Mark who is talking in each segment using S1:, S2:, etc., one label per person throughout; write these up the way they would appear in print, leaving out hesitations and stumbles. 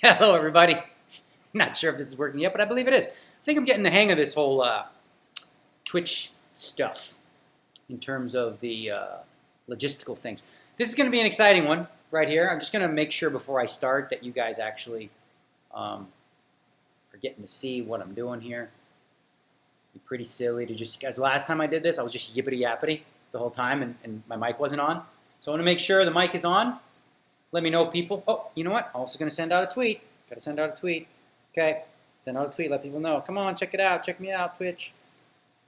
S1: Hello, everybody. Not sure if this is working yet, but I believe it is. I think I'm getting the hang of this whole Twitch stuff in terms of the logistical things. This is going to be an exciting one right here. I'm just going to make sure before I start that you guys actually are getting to see what I'm doing here. It'd be pretty silly to just, guys, last time I did this, I was just yippity-yappity the whole time, and my mic wasn't on. So I want to make sure the mic is on. Let me know, people. Oh, you know what? Also going to send out a tweet. Got to send out a tweet. Okay, send out a tweet. Let people know. Come on, check it out. Check me out, Twitch.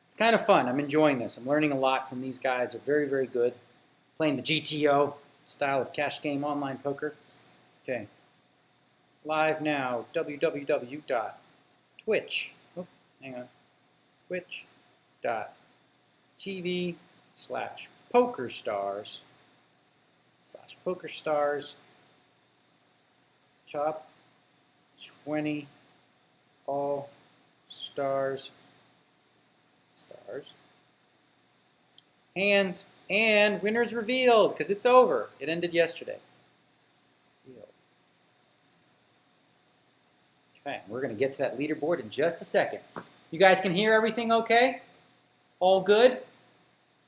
S1: It's kind of fun. I'm enjoying this. I'm learning a lot from these guys. They're very, very good. Playing the GTO style of cash game online poker. Okay. Live now. www.twitch. Oh, hang on. Twitch.tv/PokerStars. /PokerStars top 20 all stars hands and winners revealed, because it's over. It ended yesterday. Okay, we're going to get to that leaderboard in just a second. You guys can hear everything okay? All good?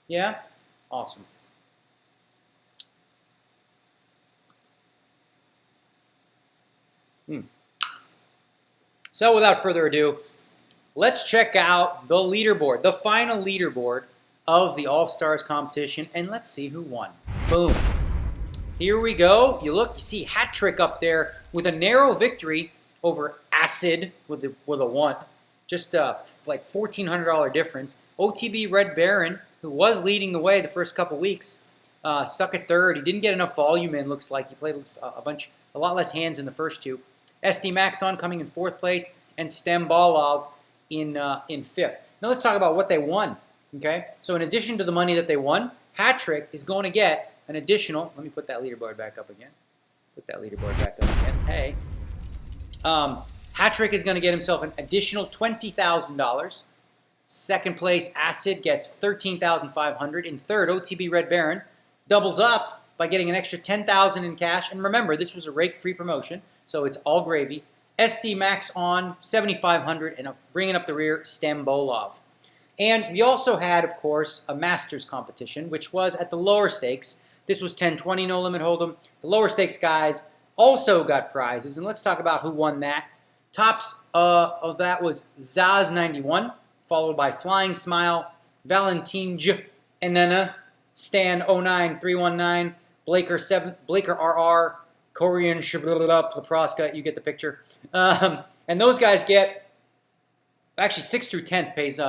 S1: Yeah? Awesome. So without further ado, let's check out the leaderboard, the final leaderboard of the All-Stars competition, and let's see who won. Boom. Here we go. You look, you see Hat Trick up there with a narrow victory over Acid with a 1. Just like $1,400 difference. OTB Red Baron, who was leading the way the first couple weeks, stuck at third. He didn't get enough volume in, looks like. He played a lot less hands in the first two. SD Maxon coming in 4th place, and Stambolov in 5th. Now let's talk about what they won. Okay, so in addition to the money that they won, Hat Trick is going to get an additional. Let me put that leaderboard back up again. Hey, Hat Trick is going to get himself an additional $20,000. Second place, Acid gets $13,500. In third, OTB Red Baron doubles up by getting an extra $10,000 in cash. And remember, this was a rake-free promotion, so it's all gravy. SD Max on $7,500, and bringing up the rear, Stambolov. And we also had, of course, a Masters competition, which was at the lower stakes. This was 10-20 no limit hold'em. The lower stakes guys also got prizes, and let's talk about who won that. Tops of that was Zaz91, followed by Flying Smile, Valentin J, Enena, Stan09319, Blaker RR, Korean Plapraska, you get the picture. And those guys get, actually 6th through 10th pays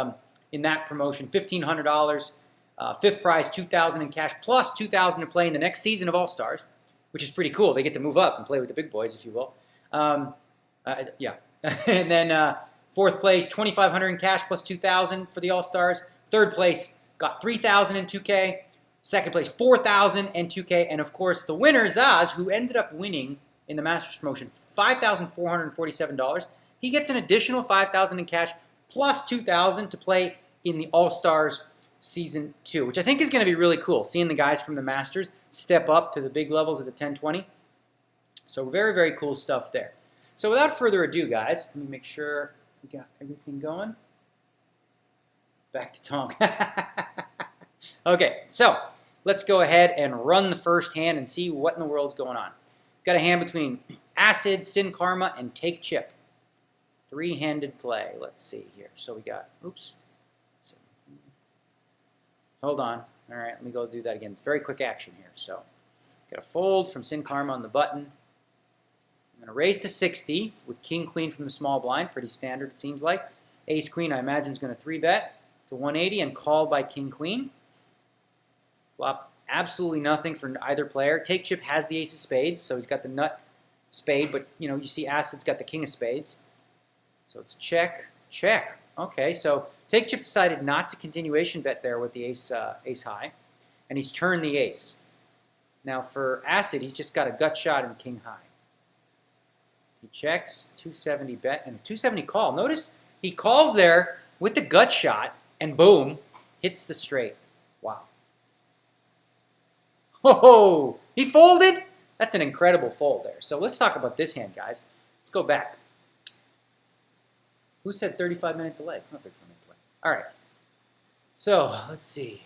S1: in that promotion $1,500. 5th prize, $2,000 in cash, plus $2,000 to play in the next season of All-Stars, which is pretty cool. They get to move up and play with the big boys, if you will. Yeah. And then 4th place, $2,500 in cash plus $2,000 for the All-Stars. 3rd place got $3,000 in 2K. 2nd place, $4,000 and 2K. And of course, the winner, Zaz, who ended up winning in the Masters promotion, $5,447. He gets an additional $5,000 in cash plus $2,000 to play in the All-Stars Season 2, which I think is going to be really cool, seeing the guys from the Masters step up to the big levels of the 10-20. So very, very cool stuff there. So without further ado, guys, let me make sure we got everything going. Back to Tonk. Okay, so let's go ahead and run the first hand and see what in the world's going on. Got a hand between Acid, Sin Karma, and Take Chip. 3-handed play. Let's see here. So we got, oops. Hold on. All right, let me go do that again. It's very quick action here. So got a fold from Sin Karma on the button. I'm going to raise to 60 with King Queen from the small blind. Pretty standard, it seems like. Ace Queen, I imagine, is going to 3-bet to 180 and called by King Queen. Flop absolutely nothing for either player. Take Chip has the Ace of Spades, so he's got the nut spade, but you know, you see Acid's got the King of Spades. So it's check, check. Okay, so Take Chip decided not to continuation bet there with the ace high, and he's turned the ace. Now for Acid, he's just got a gut shot in King high. He checks, 270 bet, and a 270 call. Notice he calls there with the gut shot, and boom, hits the straight. Wow. Oh, he folded? That's an incredible fold there. So let's talk about this hand, guys. Let's go back. Who said 35-minute delay? It's not 35-minute delay. All right. So let's see.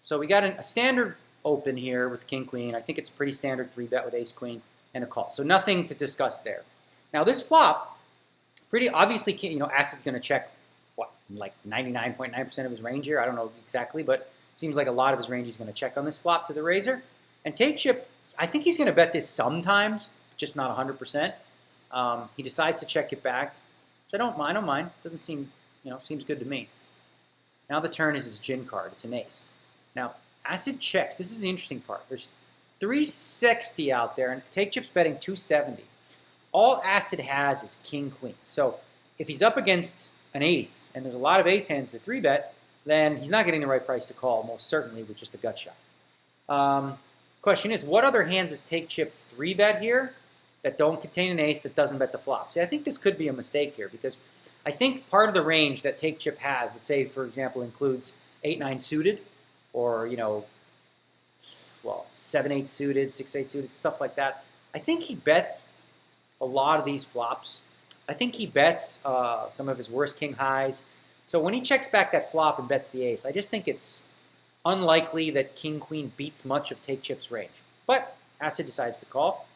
S1: So we got a standard open here with king queen. I think it's a pretty standard 3-bet with ace queen and a call. So nothing to discuss there. Now this flop, pretty obviously, Acid's going to check what, like 99.9% of his range here. I don't know exactly, but it seems like a lot of his range he's going to check on this flop to the razor. And take chip, I think he's going to bet this sometimes, just not 100%. He decides to check it back, which I don't mind. Doesn't seem, seems good to me. Now the turn is his gin card. It's an ace. Now, Acid checks. This is the interesting part. There's 360 out there, and take chip's betting 270. All Acid has is king queen. So if he's up against an ace, and there's a lot of ace hands to 3-bet, then he's not getting the right price to call, most certainly with just a gut shot. Question is, what other hands does take chip 3-bet here that don't contain an ace that doesn't bet the flop? See, I think this could be a mistake here because I think part of the range that take chip has, let's say, for example, includes 8-9 suited or, 7-8 suited, 6-8 suited, stuff like that. I think he bets a lot of these flops. I think he bets some of his worst king highs. So when he checks back that flop and bets the ace, I just think it's unlikely that king queen beats much of take chip's range. But Acid decides to call.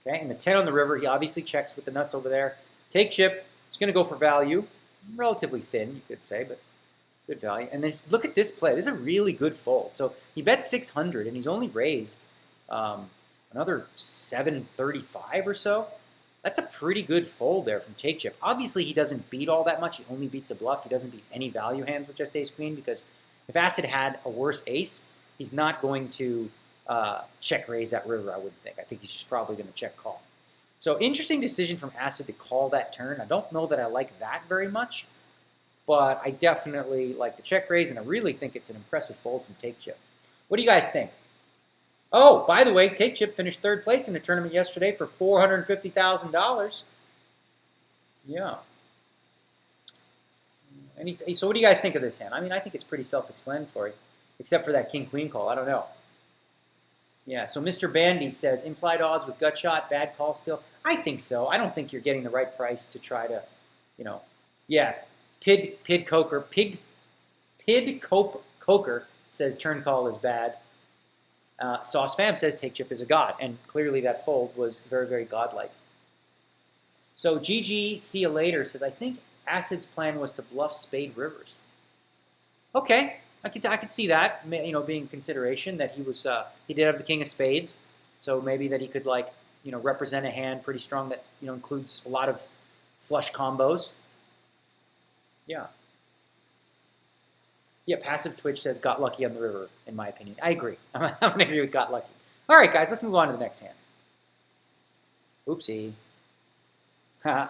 S1: Okay, and the 10 on the river, he obviously checks with the nuts over there. Take chip, he's going to go for value. Relatively thin, you could say, but good value. And then look at this play. This is a really good fold. So he bet 600, and he's only raised another 735 or so. That's a pretty good fold there from take chip. Obviously, he doesn't beat all that much. He only beats a bluff. He doesn't beat any value hands with just ace queen because if Acid had a worse ace, he's not going to check raise that river, I wouldn't think. I think he's just probably going to check call. So interesting decision from Acid to call that turn. I don't know that I like that very much, but I definitely like the check raise, and I really think it's an impressive fold from take chip. What do you guys think? Oh, by the way, take chip finished 3rd place in the tournament yesterday for $450,000. Yeah. So what do you guys think of this hand? I mean, I think it's pretty self-explanatory, except for that king-queen call. I don't know. Yeah, so Mr. Bandy says, implied odds with gut shot, bad call still. I think so. I don't think you're getting the right price to try to, yeah. Pid Coker says turn call is bad. Sauce Fam says take chip is a god, and clearly that fold was very, very godlike. So GG see you later says, I think Acid's plan was to bluff spade rivers. Okay, I could see that, being consideration that he did have the king of spades, so maybe that he could represent a hand pretty strong that includes a lot of flush combos. Yeah. Yeah, Passive Twitch says got lucky on the river, in my opinion. I agree. I'm going to agree with got lucky. All right, guys, let's move on to the next hand. Oopsie. Haha.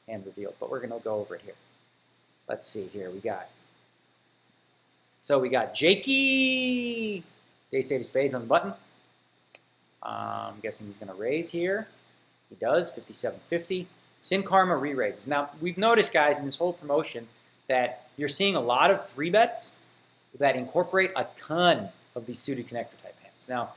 S1: Hand revealed, but we're going to go over it here. Let's see here. We got Jakey. Ace eight of spades on the button. I'm guessing he's going to raise here. He does, 57.50. Sin Karma re-raises. Now, we've noticed, guys, in this whole promotion that you're seeing a lot of 3-bets that incorporate a ton of these suited connector type hands. Now,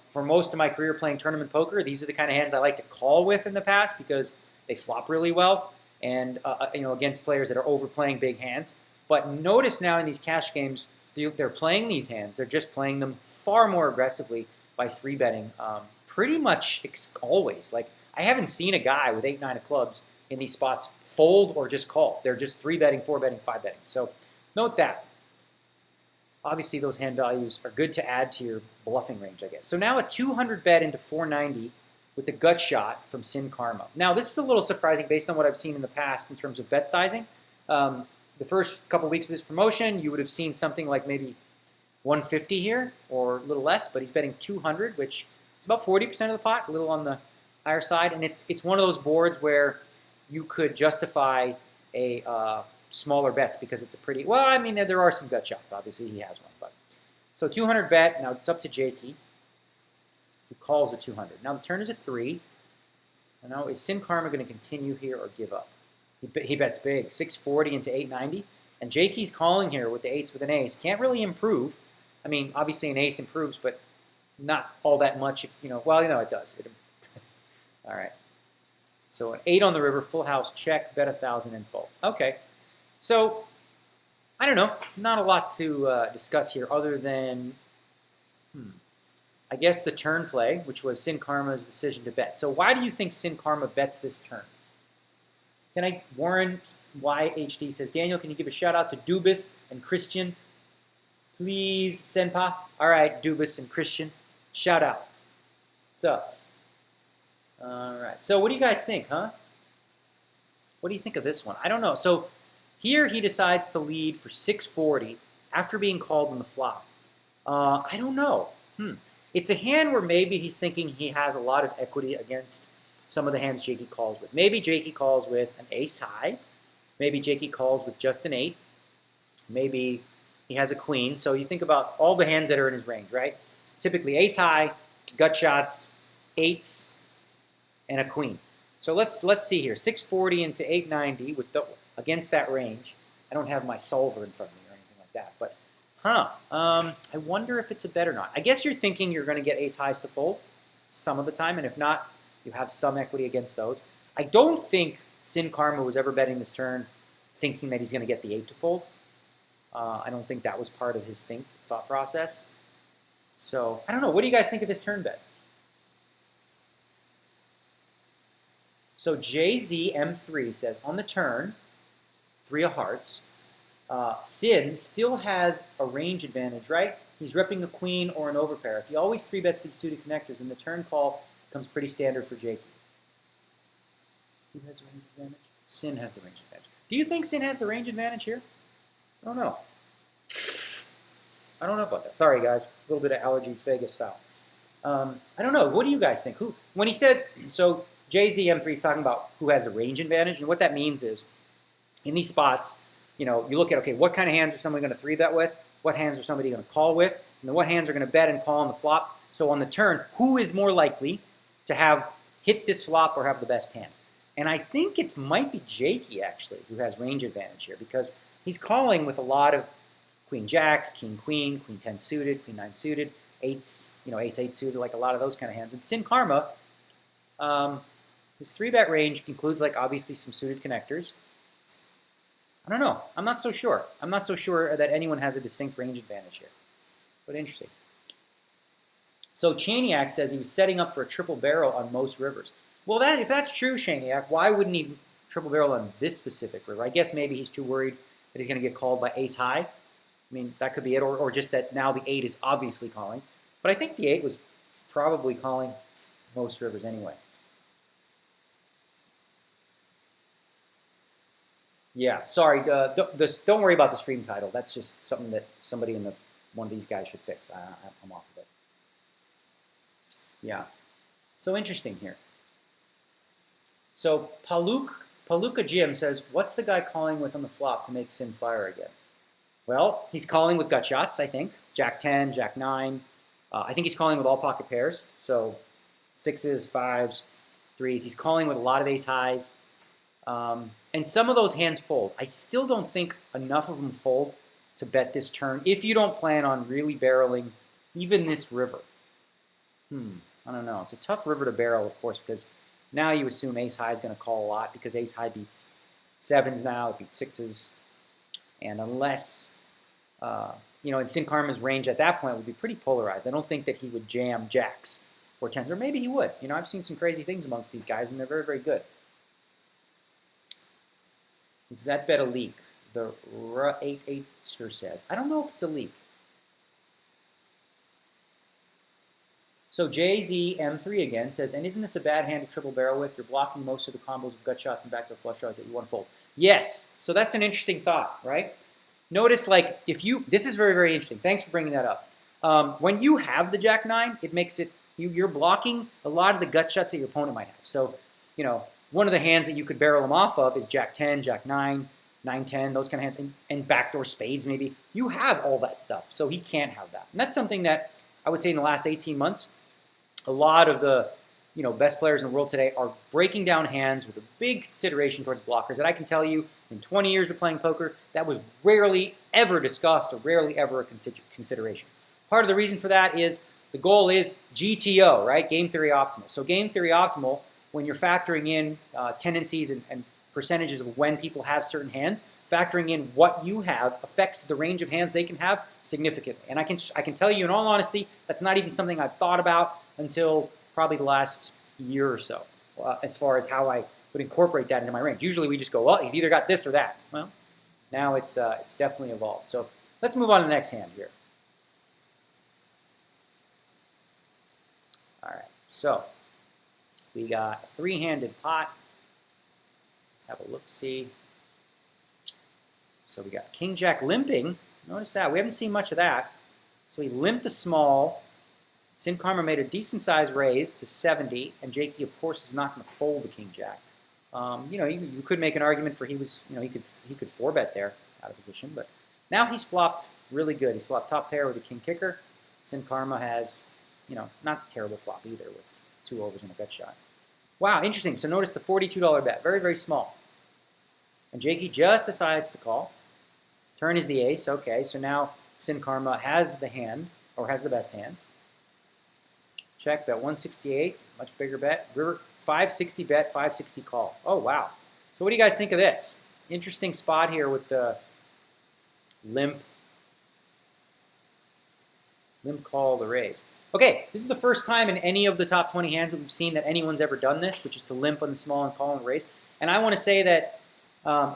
S1: for most of my career playing tournament poker, these are the kind of hands I like to call with in the past because they flop really well and against players that are overplaying big hands. But notice now in these cash games, they're playing these hands. They're just playing them far more aggressively by 3-betting pretty much always. Like, I haven't seen a guy with 8-9 of clubs in these spots fold or just call. They're just 3-betting, 4-betting, 5-betting. So note that. Obviously, those hand values are good to add to your bluffing range, I guess. So now a 200 bet into 490 with the gut shot from Sin Karma. Now, this is a little surprising based on what I've seen in the past in terms of bet sizing. The first couple weeks of this promotion, you would have seen something like maybe 150 here or a little less, but he's betting 200, which is about 40% of the pot, a little on the higher side. And it's one of those boards where you could justify a smaller bets because it's a pretty, well, I mean, there are some gut shots. Obviously, he has one. But so 200 bet. Now it's up to Jakey, who calls a 200. Now the turn is a 3. And now is Sin Karma going to continue here or give up? He bets big, 640 into 890. And Jakey's calling here with the 8s with an ace. Can't really improve. I mean, obviously an ace improves, but not all that much. If well, it does. All right. So an 8 on the river, full house, check, bet 1,000 and fold. Okay. So I don't know. Not a lot to discuss here other than, I guess the turn play, which was Sin Karma's decision to bet. So why do you think Sin Karma bets this turn? Warren YHD says, Daniel, can you give a shout out to Dubis and Christian? Please, Senpa. All right, Dubis and Christian. Shout out. What's up? All right. So what do you guys think, huh? What do you think of this one? I don't know. So here he decides to lead for 640 after being called on the flop. I don't know. It's a hand where maybe he's thinking he has a lot of equity against some of the hands Jakey calls with. Maybe Jakey calls with an ace high. Maybe Jakey calls with just an 8. Maybe he has a queen. So you think about all the hands that are in his range, right? Typically ace high, gut shots, 8s, and a queen. So let's see here. 640 into 890 with against that range. I don't have my solver in front of me or anything like that, but I wonder if it's a bet or not. I guess you're thinking you're going to get ace highs to fold some of the time, and if not, you have some equity against those. I don't think Sin Karma was ever betting this turn thinking that he's going to get the 8 to fold. I don't think that was part of his thought process. So I don't know. What do you guys think of this turn bet? So JZM3 says, on the turn, 3 of hearts, Sin still has a range advantage, right? He's repping a queen or an overpair. If he always 3-bets these suited connectors, then the turn call becomes pretty standard for Jakey. Who has the range advantage? Sin has the range advantage. Do you think Sin has the range advantage here? I don't know. I don't know about that. Sorry, guys. A little bit of allergies, Vegas style. I don't know. What do you guys think? When he says, so JZM3 is talking about who has the range advantage, and what that means is, in these spots, you look at, okay, what kind of hands are somebody going to 3-bet with? What hands are somebody going to call with? And then what hands are going to bet and call on the flop? So on the turn, who is more likely to have hit this flop or have the best hand? And I think it might be Jakey, actually, who has range advantage here, because he's calling with a lot of Queen Jack, King Queen, Queen 10 suited, Queen 9 suited, 8s, Ace 8 suited, like a lot of those kind of hands. And Sin Karma, his 3-bet range includes, like, obviously some suited connectors. I don't know. I'm not so sure. I'm not so sure that anyone has a distinct range advantage here. But interesting. So Chaniac says he was setting up for a triple barrel on most rivers. Well, if that's true, Chaniac, why wouldn't he triple barrel on this specific river? I guess maybe he's too worried that he's going to get called by ace high. I mean, that could be it, or just that now the 8 is obviously calling. But I think the 8 was probably calling most rivers anyway. Yeah, sorry. Don't worry about the stream title. That's just something that somebody in one of these guys should fix. I'm off of it. Yeah. So interesting here. So Paluca Jim says, what's the guy calling with on the flop to make Sin fire again? Well, he's calling with gut shots, I think. Jack 10, Jack 9. I think he's calling with all pocket pairs. So 6s, 5s, 3s. He's calling with a lot of ace highs. And some of those hands fold. I still don't think enough of them fold to bet this turn if you don't plan on really barreling even this river. I don't know. It's a tough river to barrel, of course, because now you assume ace high is going to call a lot because ace high beats 7s now, it beats 6s. And unless, in Sin Karma's range at that point would be pretty polarized. I don't think that he would jam jacks or 10s, or maybe he would. I've seen some crazy things amongst these guys, and they're very, very good. Is that bet a leak? The R88ster says. I don't know if it's a leak. So JZM3 again says, and isn't this a bad hand to triple barrel with? You're blocking most of the combos of gut shots and backdoor flush draws that you want to fold. Yes. So that's an interesting thought, right? Notice, like, this is very, very interesting. Thanks for bringing that up. When you have the Jack 9, it makes it, you're blocking a lot of the gut shots that your opponent might have. So, one of the hands that you could barrel him off of is Jack 10, Jack 9, 9, 10, those kind of hands, and backdoor spades maybe. You have all that stuff, so he can't have that. And that's something that I would say in the last 18 months, a lot of the best players in the world today are breaking down hands with a big consideration towards blockers. And I can tell you, in 20 years of playing poker, that was rarely ever discussed or rarely ever a consideration. Part of the reason for that is the goal is GTO, right? Game Theory Optimal. So Game Theory Optimal when you're factoring in tendencies and percentages of when people have certain hands, factoring in what you have affects the range of hands they can have significantly. And I can tell you in all honesty, that's not even something I've thought about until probably the last year or so, as far as how I would incorporate that into my range. Usually we just go, well, he's either got this or that. Well, now it's definitely evolved. So let's move on to the next hand here. All right, so we got a three-handed pot. Let's have a look-see. So we got King Jack limping. Notice that. We haven't seen much of that. So he limped the small. Sin Karma made a decent-sized raise to 70, and Jakey, of course, is not going to fold the King Jack. You know, you could make an argument for he could 4-bet there out of position, but now he's flopped really good. He's flopped top pair with a king kicker. Sin Karma has, you know, not a terrible flop either with 2 overs and a gut shot. Wow, interesting. So notice the $42 bet, very, very small. And Jakey just decides to call. Turn is the ace. Okay, so now Sin Karma has the hand, or has the best hand. Check, bet 168, much bigger bet. River 560 bet, 560 call. Oh, wow. So what do you guys think of this? Interesting spot here with the limp call, the raise. Okay, this is the first time in any of the top 20 hands that we've seen that anyone's ever done this, which is to limp on the small and call and raise. And I want to say that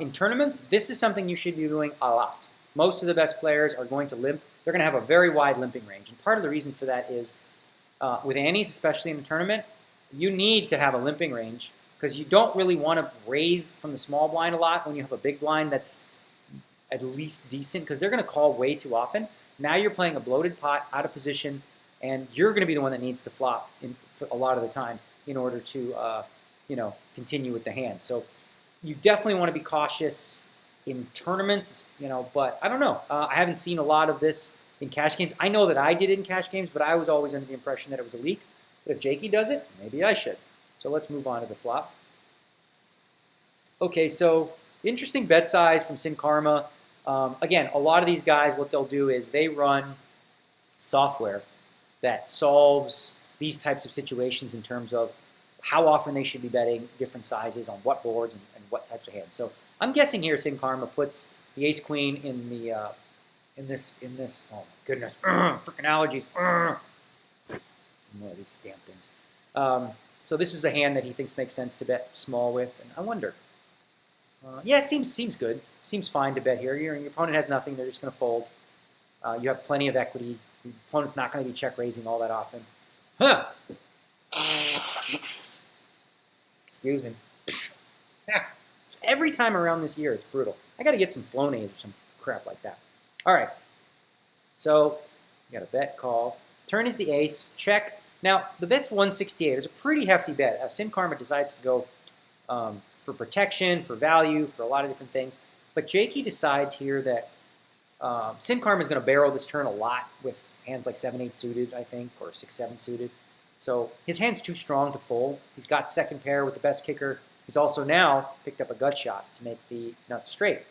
S1: in tournaments, this is something you should be doing a lot. Most of the best players are going to limp. They're going to have a very wide limping range. And part of the reason for that is with antes, especially in the tournament, you need to have a limping range because you don't really want to raise from the small blind a lot when you have a big blind that's at least decent because they're going to call way too often. Now you're playing a bloated pot out of position, and you're going to be the one that needs to flop for a lot of the time in order to you know, continue with the hand. So you definitely want to be cautious in tournaments, you know, but I don't know. I haven't seen a lot of this in cash games. I know that I did it in cash games, but I was always under the impression that it was a leak. But if Jakey does it, maybe I should. So let's move on to the flop. Okay, so interesting bet size from Sin Karma. Again, a lot of these guys, what they'll do is they run software that solves these types of situations in terms of how often they should be betting different sizes on what boards and what types of hands. So I'm guessing here Sin Karma puts the ace queen in the in this. Oh my goodness, freaking allergies. More of these damn things. So this is a hand that he thinks makes sense to bet small with, and I wonder. Yeah, it seems good. Seems fine to bet here. Your opponent has nothing; they're just going to fold. You have plenty of equity. Your opponent's not going to be check raising all that often. Huh. Excuse me. Every time around this year, it's brutal. I got to get some Flonase or some crap like that. All right. So you got a bet, call. Turn is the ace. Check. Now the bet's 168. It's a pretty hefty bet. Sin Karma decides to go for protection, for value, for a lot of different things. But Jakey decides here that Sin Karma is going to barrel this turn a lot with hands like 7-8 suited, I think, or 6-7 suited. So his hand's too strong to fold. He's got second pair with the best kicker. He's also now picked up a gut shot to make the nuts straight.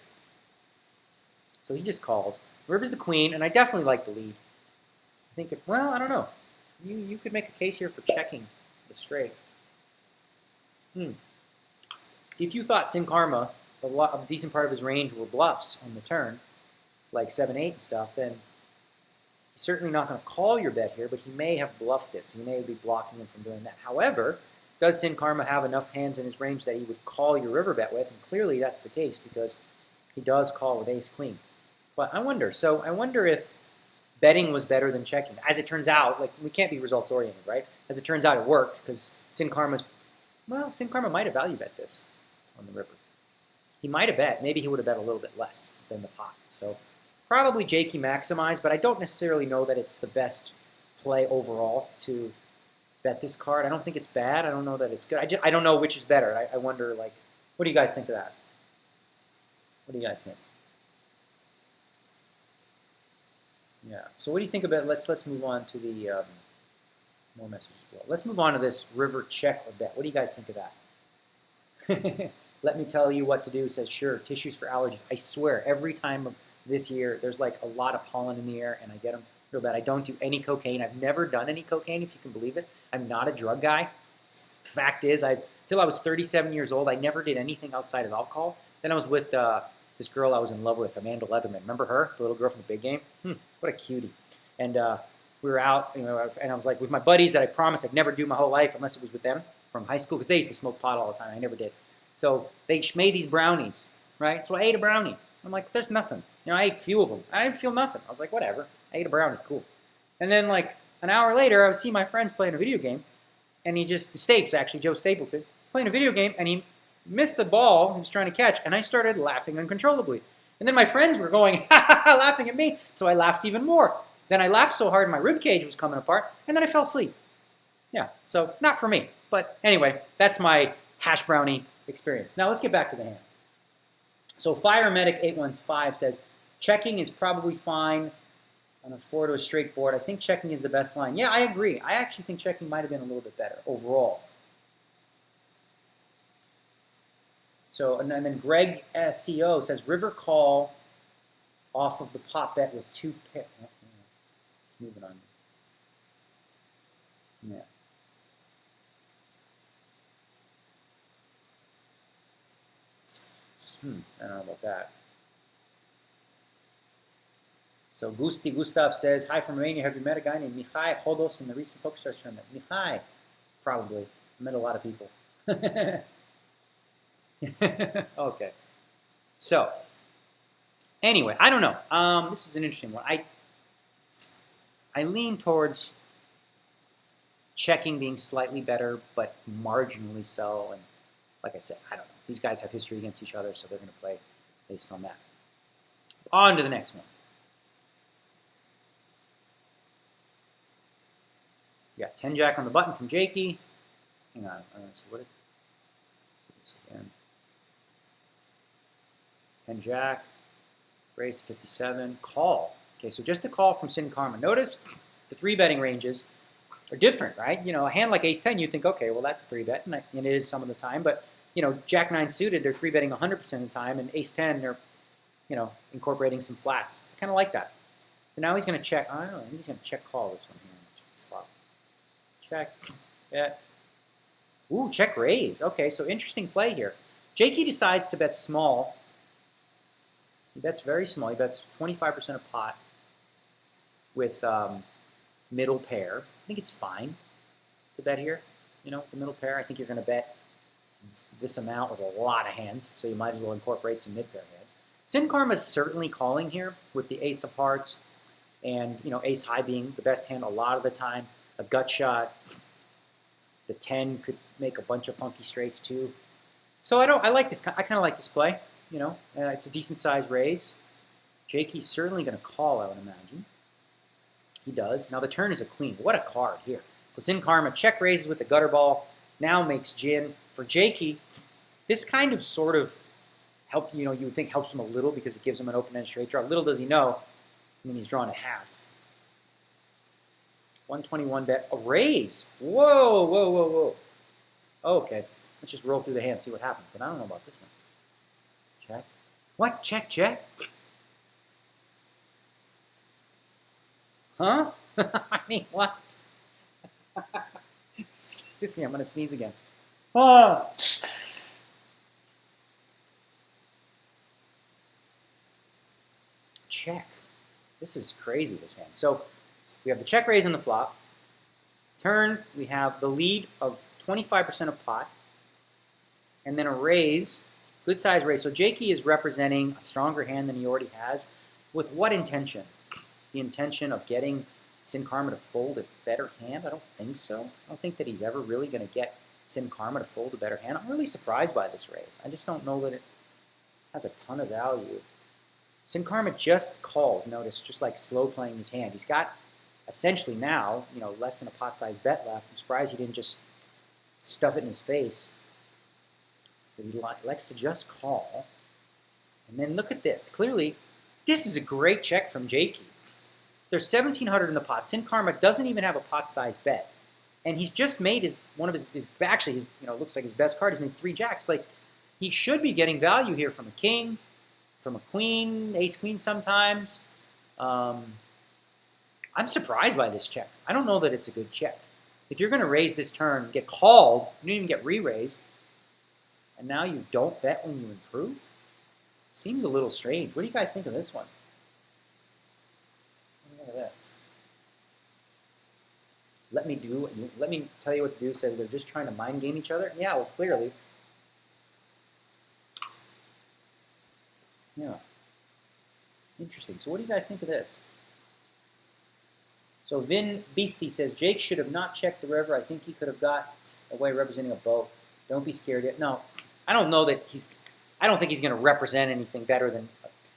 S1: So he just calls. River's the queen, and I definitely like the lead. I think, well, I don't know. You could make a case here for checking the straight. If you thought Sin Karma, a decent part of his range were bluffs on the turn, like 7-8 and stuff, then he's certainly not going to call your bet here, but he may have bluffed it, so you may be blocking him from doing that. However, does Sin Karma have enough hands in his range that he would call your river bet with? And clearly that's the case because he does call with ace-queen. But I wonder. So I wonder if betting was better than checking. As it turns out, like we can't be results-oriented, right? As it turns out, it worked because Sin Karma might have value bet this on the river. He might have bet. Maybe he would have bet a little bit less than the pot. So probably Jakey maximized, but I don't necessarily know that it's the best play overall to bet this card. I don't think it's bad. I don't know that it's good. I don't know which is better. I wonder, like, what do you guys think of that? What do you guys think? Yeah. So what do you think about? Let's move on to the more messages. Well, let's move on to this river check or bet. What do you guys think of that? Let me tell you what to do. Says sure. Tissues for allergies. I swear, every time of this year, there's like a lot of pollen in the air, and I get them real bad. I don't do any cocaine. I've never done any cocaine, if you can believe it. I'm not a drug guy. Fact is, till I was 37 years old, I never did anything outside of alcohol. Then I was with this girl I was in love with, Amanda Leatherman. Remember her, the little girl from the Big Game? What a cutie. And we were out, and I was like with my buddies that I promised I'd never do my whole life unless it was with them from high school, because they used to smoke pot all the time. I never did. So they made these brownies, right? So I ate a brownie. I'm like, there's nothing. I ate a few of them. I didn't feel nothing. I was like, whatever. I ate a brownie. Cool. And then like an hour later, I was seeing my friends playing a video game, and Stapes actually, Joe Stapleton, playing a video game, and he missed the ball he was trying to catch, and I started laughing uncontrollably. And then my friends were going, ha ha ha, laughing at me, so I laughed even more. Then I laughed so hard my rib cage was coming apart, and then I fell asleep. Yeah, so not for me. But anyway, that's my hash brownie experience. Now let's get back to the hand. So Fire Medic 815 says, checking is probably fine on a 4 to a straight board. I think checking is the best line. Yeah, I agree. I actually think checking might have been a little bit better overall. So, and then Greg SCO says, river call off of the pot bet with 2 pairs. Moving on. Yeah. I don't know about that. So Gustav says, hi from Romania. Have you met a guy named Mihai Hodos in the recent PokerStars tournament? Mihai, probably. I met a lot of people. Okay. So, anyway, I don't know. This is an interesting one. I lean towards checking being slightly better, but marginally so. And like I said, I don't know. These guys have history against each other, so they're going to play based on that. On to the next one. We got 10-jack on the button from Jakey. Hang on. So what? Let's see this again. 10-jack. Raise to 57. Call. Okay, so just a call from Sin Karma. Notice the 3-betting ranges are different, right? A hand like Ace-10, you think, okay, well, that's a 3-bet, and it is some of the time. But, Jack-9 suited, they're 3-betting 100% of the time, and Ace-10, they're, incorporating some flats. I kind of like that. So now he's going to check. I don't know. I think he's going to check call this one here. Flop. Check. Bet. Ooh, check raise. Okay, so interesting play here. Jakey decides to bet small. He bets very small. He bets 25% of pot with middle pair. I think it's fine to bet here. The middle pair. I think you're going to bet this amount with a lot of hands, so you might as well incorporate some mid-pair hands. Sin Karma is certainly calling here with the ace of hearts and, ace high being the best hand a lot of the time. A gut shot. The 10 could make a bunch of funky straights too. So I like this. I kind of like this play. It's a decent size raise. Jakey's certainly going to call, I would imagine. He does. Now the turn is a queen. What a card here. So Sin Karma check raises with the gutter ball. Now makes gin. For Jakey, this kind of sort of help, you would think helps him a little because it gives him an open-end straight draw. Little does he know, he's drawing a half. 121 bet. A raise. Whoa, whoa, whoa, whoa. Okay. Let's just roll through the hand and see what happens. But I don't know about this one. Check. What? Check, check? Huh? I mean, what? Excuse me, I'm going to sneeze again. Ah. Check. This is crazy, this hand. So we have the check raise on the flop. Turn, we have the lead of 25% of pot. And then a raise, good size raise. So Jakey is representing a stronger hand than he already has. With what intention? The intention of getting Sin Karma to fold a better hand? I don't think so. I don't think that he's ever really going to get Sin Karma to fold a better hand. I'm really surprised by this raise. I just don't know that it has a ton of value. Sin Karma just calls, notice, just like slow playing his hand. He's got essentially now, less than a pot-sized bet left. I'm surprised he didn't just stuff it in his face. But he likes to just call. And then look at this. Clearly, this is a great check from Jakey. There's 1,700 in the pot. Sin Karma doesn't even have a pot-sized bet. And he's just made looks like his best card. He's made 3 jacks. Like, he should be getting value here from a king, from a queen, ace-queen sometimes. I'm surprised by this check. I don't know that it's a good check. if you're going to raise this turn, get called, you didn't even get re-raised, and now you don't bet when you improve? Seems a little strange. What do you guys think of this one? Look at this. Let me tell you what to do. Says they're just trying to mind game each other. Yeah, well, clearly. Yeah. Interesting. So what do you guys think of this? So Vin Beastie says, Jake should have not checked the river. I think he could have got away representing a boat. Don't be scared yet. No, I don't know that I don't think he's going to represent anything better than,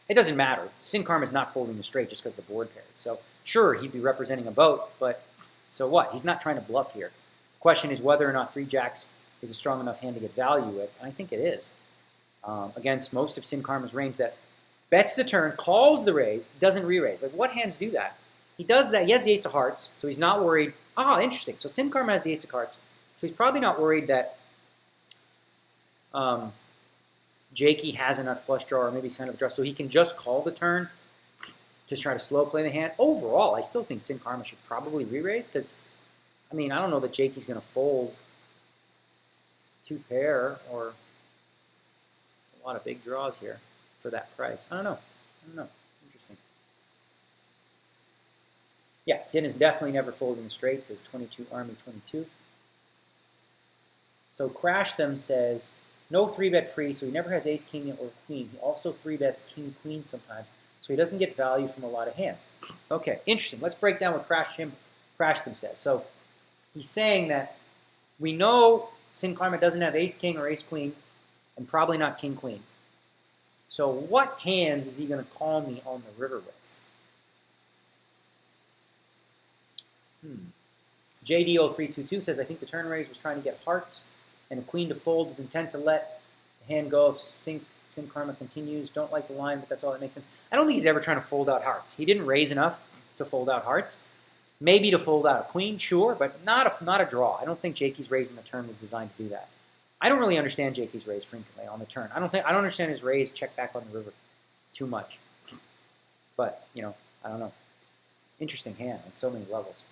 S1: it doesn't matter. Sin Karma's not folding the straight just because the board paired. So sure, he'd be representing a boat, but so what? He's not trying to bluff here. The question is whether or not 3 jacks is a strong enough hand to get value with, and I think it is. Against most of Sin Karma's range that bets the turn, calls the raise, doesn't re-raise. Like, what hands do that? He does that. He has the ace of hearts, so he's not worried. Oh, interesting. So Sin Karma has the ace of hearts, so he's probably not worried that Jakey has a nut flush draw or maybe kind of a draw, so he can just call the turn to try to slow play the hand. Overall, I still think Sin Karma should probably re-raise because, I mean, I don't know that Jakey's going to fold 2 pair or a lot of big draws here for that price. I don't know. Interesting. Yeah, Sin is definitely never folding the straight, says 22 Army 22. So Crash Them says, no 3-bet free, so he never has ace, king, or queen. He also 3-bets king, queen sometimes, so he doesn't get value from a lot of hands. Okay, interesting. Let's break down what Crash Them says. So he's saying that we know Sin Karma doesn't have ace, king, or ace, queen, and probably not king, queen. So what hands is he going to call me on the river with? JD0322 says, I think the turn raise was trying to get hearts and a queen to fold with intent to let the hand go if Sin Karma continues. Don't like the line, but that's all that makes sense. I don't think he's ever trying to fold out hearts. He didn't raise enough to fold out hearts. Maybe to fold out a queen, sure, but not a draw. I don't think Jakey's raise in the turn was designed to do that. I don't really understand Jakey's raise frequently on the turn. I don't understand his raise check back on the river too much. But, you know, I don't know. Interesting hand on so many levels.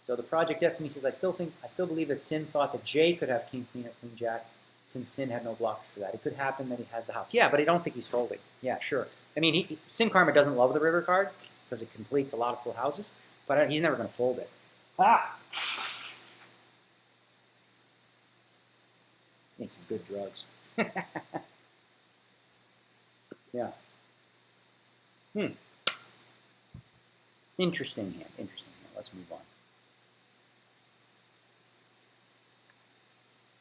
S1: So the Project Destiny says, I still believe that Sin thought that Jay could have king, queen, or queen, jack, since Sin had no blockers for that. It could happen that he has the house. Yeah, but I don't think he's folding. Yeah, sure. I mean, Sin Karma doesn't love the river card because it completes a lot of full houses, but he's never going to fold it. Ah! Need some good drugs. Yeah. Interesting hand. Let's move on.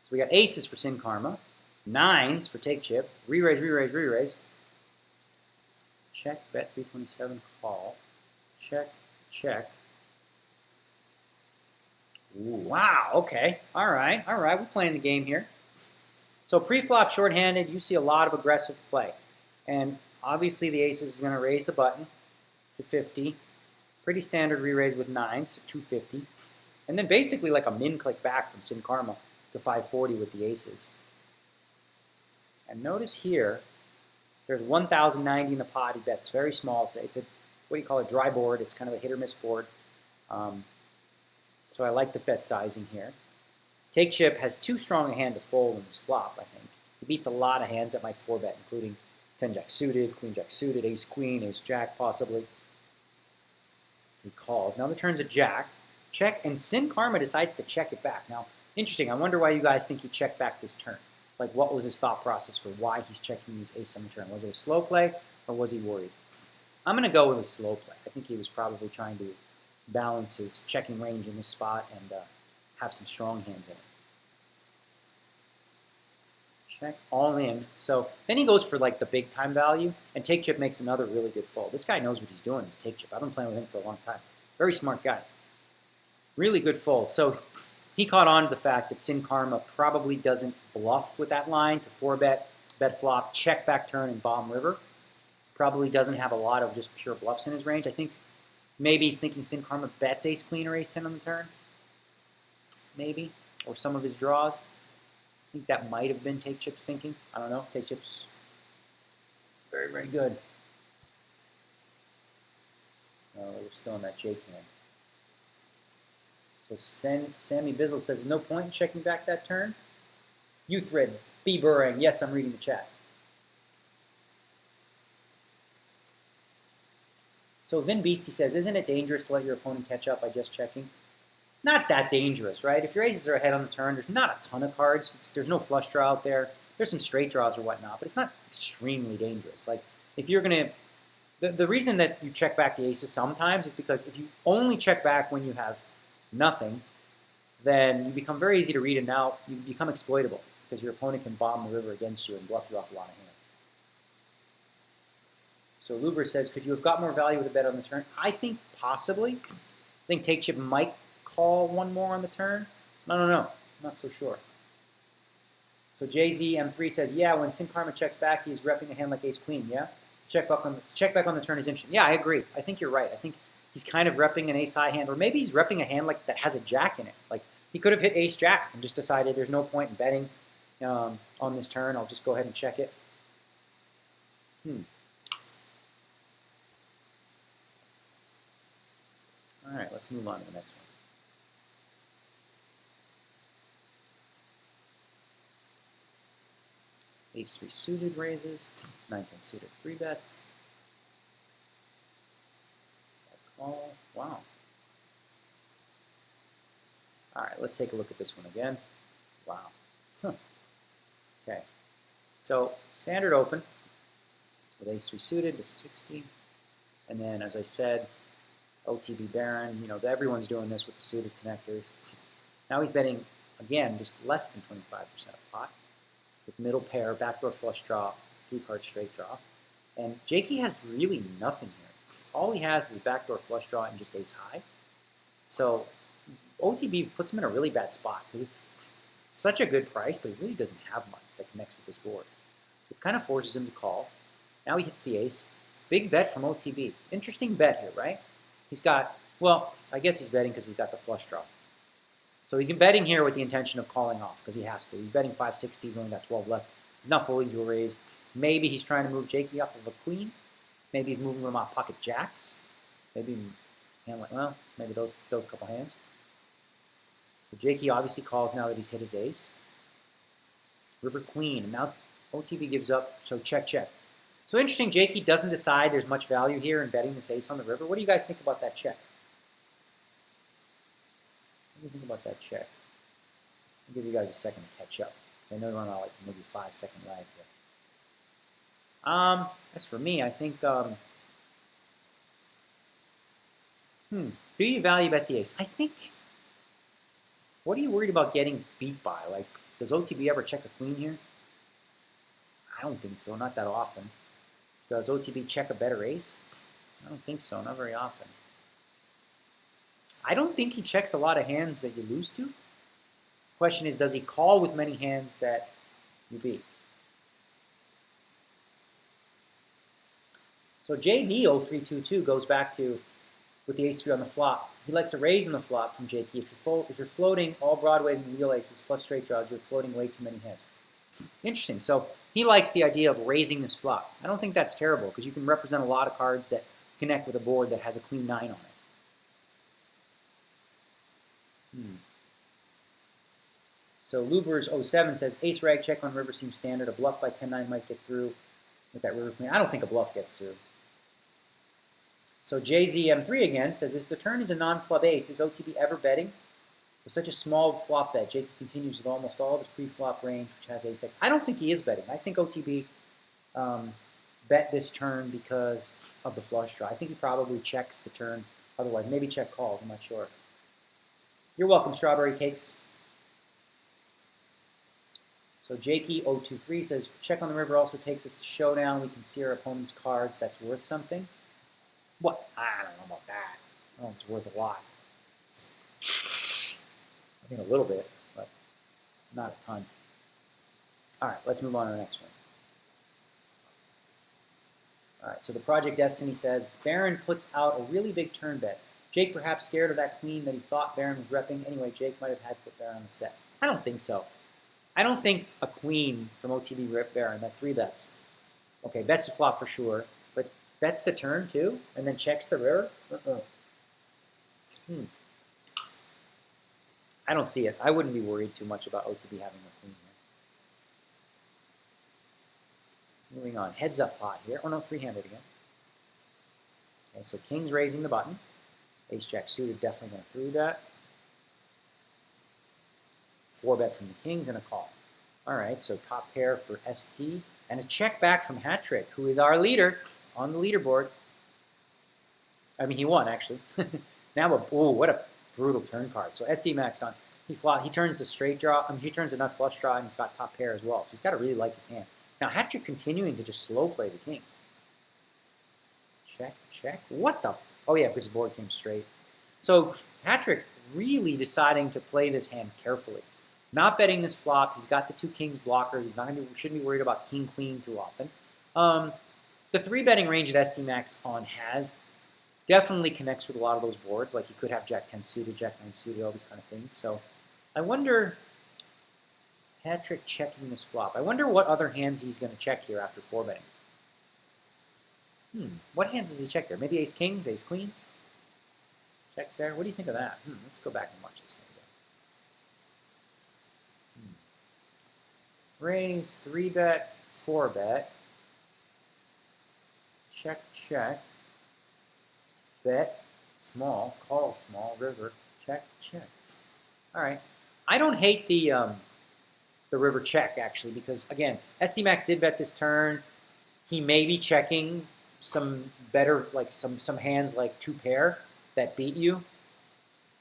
S1: So we got aces for Sin Karma, 9s for take chip, re-raise, re-raise, re-raise. Check, bet 327, call. Check, check. Ooh, wow, okay. All right, we're playing the game here. So pre-flop shorthanded, you see a lot of aggressive play. And obviously the aces is going to raise the button to 50. Pretty standard re-raise with 9s to 250. And then basically like a min click back from Sin Karma to 540 with the aces. And notice here, there's 1,090 in the pot. He bets very small. It's a what do you call it, dry board. It's kind of a hit or miss board. So I like the bet sizing here. Take chip has too strong a hand to fold in this flop, I think. He beats a lot of hands that might 4-bet, including 10-jack suited, queen-jack suited, ace-queen, ace-jack possibly. He calls. Now the turn's a jack. Check, and Sin Karma decides to check it back. Now, interesting. I wonder why you guys think he checked back this turn. Like, what was his thought process for why he's checking these ace on the turn? Was it a slow play, or was he worried? I'm going to go with a slow play. I think he was probably trying to balance his checking range in this spot and have some strong hands in it. Check, all in. So then he goes for like the big time value, and take chip makes another really good fold. This guy knows what he's doing, this take chip. I've been playing with him for a long time. Very smart guy. Really good fold. So he caught on to the fact that Sin Karma probably doesn't bluff with that line to 4-bet, bet flop, check back turn, and bomb river. Probably doesn't have a lot of just pure bluffs in his range. I think maybe he's thinking Sin Karma bets ace-queen or ace-10 on the turn. Maybe. Or some of his draws. think that might have been Take Chip's thinking. I don't know. Take Chip's very, very good. Oh, we're still in that Jake hand. So Sammy Bizzle says, no point in checking back that turn. Youthred, B. Burring. Yes, I'm reading the chat. So Vin Beastie says, isn't it dangerous to let your opponent catch up by just checking? Not that dangerous, right? If your aces are ahead on the turn, there's not a ton of cards. There's no flush draw out there. There's some straight draws or whatnot, but it's not extremely dangerous. Like, if you're going to... The reason that you check back the aces sometimes is because if you only check back when you have nothing, then you become very easy to read, and now you become exploitable because your opponent can bomb the river against you and bluff you off a lot of hands. So Luber says, could you have got more value with a bet on the turn? I think possibly. I think Take Chip might call one more on the turn. I don't know. Not so sure. So JZM3 says, yeah, when Sin Karma checks back, he's repping a hand like Ace-Queen, yeah? Check back on the turn is interesting. Yeah, I agree. I think you're right. I think he's kind of repping an ace-high hand, or maybe he's repping a hand like that has a jack in it. Like, he could have hit ace-jack and just decided there's no point in betting on this turn. I'll just go ahead and check it. All right, let's move on to the next one. Ace-3 suited raises, 9-10 suited 3 bets. Call. Wow. All right, let's take a look at this one again. Wow. Okay. So standard open with Ace-3 suited to 60. And then, as I said, OTB Baron, you know, everyone's doing this with the suited connectors. Now he's betting, again, just less than 25% of pot with middle pair, backdoor flush draw, 3-card straight draw. And Jakey has really nothing here. All he has is a backdoor flush draw and just ace-high. So OTB puts him in a really bad spot because it's such a good price, but he really doesn't have much that connects with this board. It kind of forces him to call. Now he hits the ace. Big bet from OTB. Interesting bet here, right? He's got, well, I guess he's betting because he's got the flush draw. So he's betting here with the intention of calling off because he has to. He's betting 560. He's only got 12 left. He's not folding to a raise. Maybe he's trying to move Jakey off of a queen. Maybe he's moving him off pocket jacks. Maybe hand like, well, maybe those couple hands. So Jakey obviously calls now that he's hit his ace. River queen, and now OTB gives up. So check, check. So interesting, Jakey doesn't decide there's much value here in betting this ace on the river. What do you guys think about that check? What do you think about that check? I'll give you guys a second to catch up. I know you're on like maybe 5-second lag here. As for me, I think, do you value bet the ace? I think, what are you worried about getting beat by? Like, does OTB ever check a queen here? I don't think so, not that often. Does OTB check a better ace? I don't think so, not very often. I don't think he checks a lot of hands that you lose to. Question is, does he call with many hands that you beat? So JB0322 goes back to with the ace-3 on the flop. He likes a raise on the flop from Jakey. If you're floating all broadways and real aces plus straight draws, you're floating way too many hands. Interesting. So he likes the idea of raising this flop. I don't think that's terrible because you can represent a lot of cards that connect with a board that has a queen 9 on it. So Lubers07 says, ace rag check on river seems standard. A bluff by 10-9 might get through with that river queen. I don't think a bluff gets through. So JZM3 again says, if the turn is a non-club ace, is OTB ever betting? With such a small flop bet, Jakey continues with almost all of his pre-flop range, which has ace-x. I don't think he is betting. I think OTB bet this turn because of the flush draw. I think he probably checks the turn otherwise. Maybe check calls, I'm not sure. You're welcome, Strawberry Cakes. So Jakey023 says, check on the river also takes us to showdown. We can see our opponent's cards. That's worth something. What? I don't know about that. I don't know if it's worth a lot. I mean, a little bit, but not a ton. All right, let's move on to the next one. All right, so the Project Destiny says, Baron puts out a really big turn bet. Jake perhaps scared of that queen that he thought Baron was repping. Anyway, Jake might have had to put Baron on the set. I don't think so. I don't think a queen from OTB Baron, that 3-bets. Okay, bets the flop for sure, but bets the turn too, and then checks the river? I don't see it. I wouldn't be worried too much about OTB having a queen here. Moving on, heads up pot here. Oh no, three-handed again. Okay, so king's raising the button. Ace-jack suited, definitely going to 3-bet. 4-bet from the kings and a call. All right, so top pair for ST. And a check back from Hat-Trick, who is our leader on the leaderboard. I mean, he won, actually. Now, oh, what a brutal turn card. So ST Max on, he turns the straight draw, he turns a nut flush draw, and he's got top pair as well. So he's got to really like his hand. Now, Hat-Trick continuing to just slow play the kings. Check, check. What the? Oh, yeah, because the board came straight. So Hat-Trick really deciding to play this hand carefully. Not betting this flop. He's got the two kings blockers. He's not going to shouldn't be worried about king queen too often. The 3-betting range that ST Max on has definitely connects with a lot of those boards. Like you could have Jack 10 suited, Jack 9 suited, all these kind of things. So I wonder, Hat-Trick checking this flop. I wonder what other hands he's going to check here after 4-betting. What hands does he check there? Maybe ace kings, ace queens? Checks there. What do you think of that? Let's go back and watch this hand again. Raise, 3-bet, 4-bet. Check, check. Bet, small, call small, river, check, check. All right. I don't hate the river check, actually, because, again, ST Max did bet this turn. He may be checking some better, like some hands like 2-pair that beat you.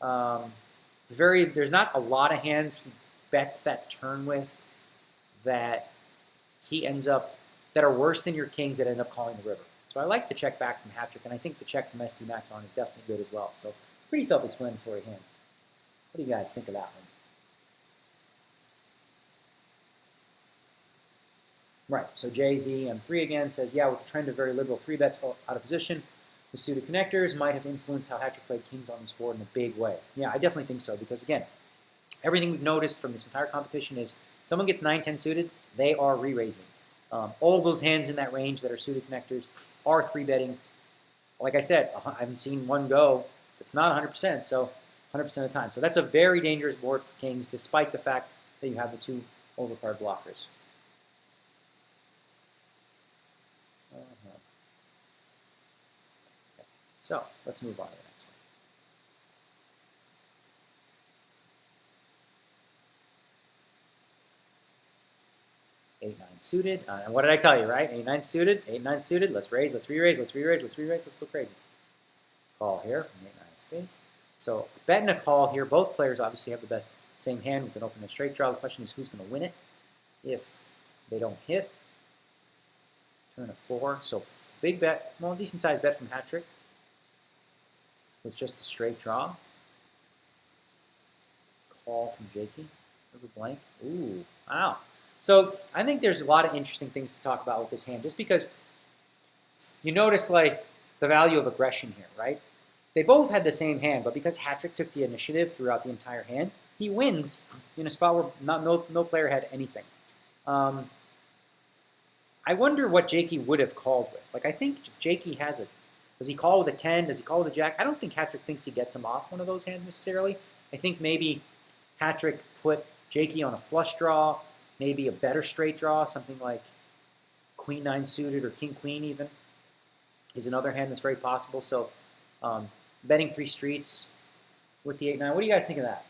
S1: There's not a lot of hands he bets that turn with that he ends up, that are worse than your kings that end up calling the river. So I like the check back from Hat-Trick, and I think the check from ST Max on is definitely good as well. So pretty self-explanatory hand. What do you guys think of that one? Right, so JZ M3 again says, yeah, with the trend of very liberal 3-bets out of position, the suited connectors might have influenced how Hat-Trick played kings on this board in a big way. Yeah, I definitely think so, because again, everything we've noticed from this entire competition is someone gets 9-10 suited, they are re-raising. All of those hands in that range that are suited connectors are 3-betting. Like I said, I haven't seen one go that's not 100%, so 100% of the time. So that's a very dangerous board for kings, despite the fact that you have the two overcard blockers. Okay. So let's move on to the next one. 8-9 suited. And what did I tell you, right? 8-9 suited, 8-9 suited. Let's raise, let's re-raise, let's re-raise, let's re-raise. Let's go crazy. Call here, 8-9 spades. So bet and a call here. Both players obviously have the best same hand with an open and straight draw. The question is who's going to win it if they don't hit. Turn of 4. So big bet, well, decent sized bet from Hat-Trick with just a straight draw. Call from Jakey. River blank. Ooh, wow. So I think there's a lot of interesting things to talk about with this hand, just because you notice like the value of aggression here, right? They both had the same hand, but because Hat-Trick took the initiative throughout the entire hand, he wins in a spot where no player had anything. I wonder what Jakey would have called with. Like I think if Jakey has a, does he call with a 10? Does he call with a jack? I don't think Hat-Trick thinks he gets him off one of those hands necessarily. I think maybe Hat-Trick put Jakey on a flush draw, maybe a better straight draw, something like Queen 9 suited or King Queen even is another hand that's very possible. So betting 3 streets with the 8-9. What do you guys think of that?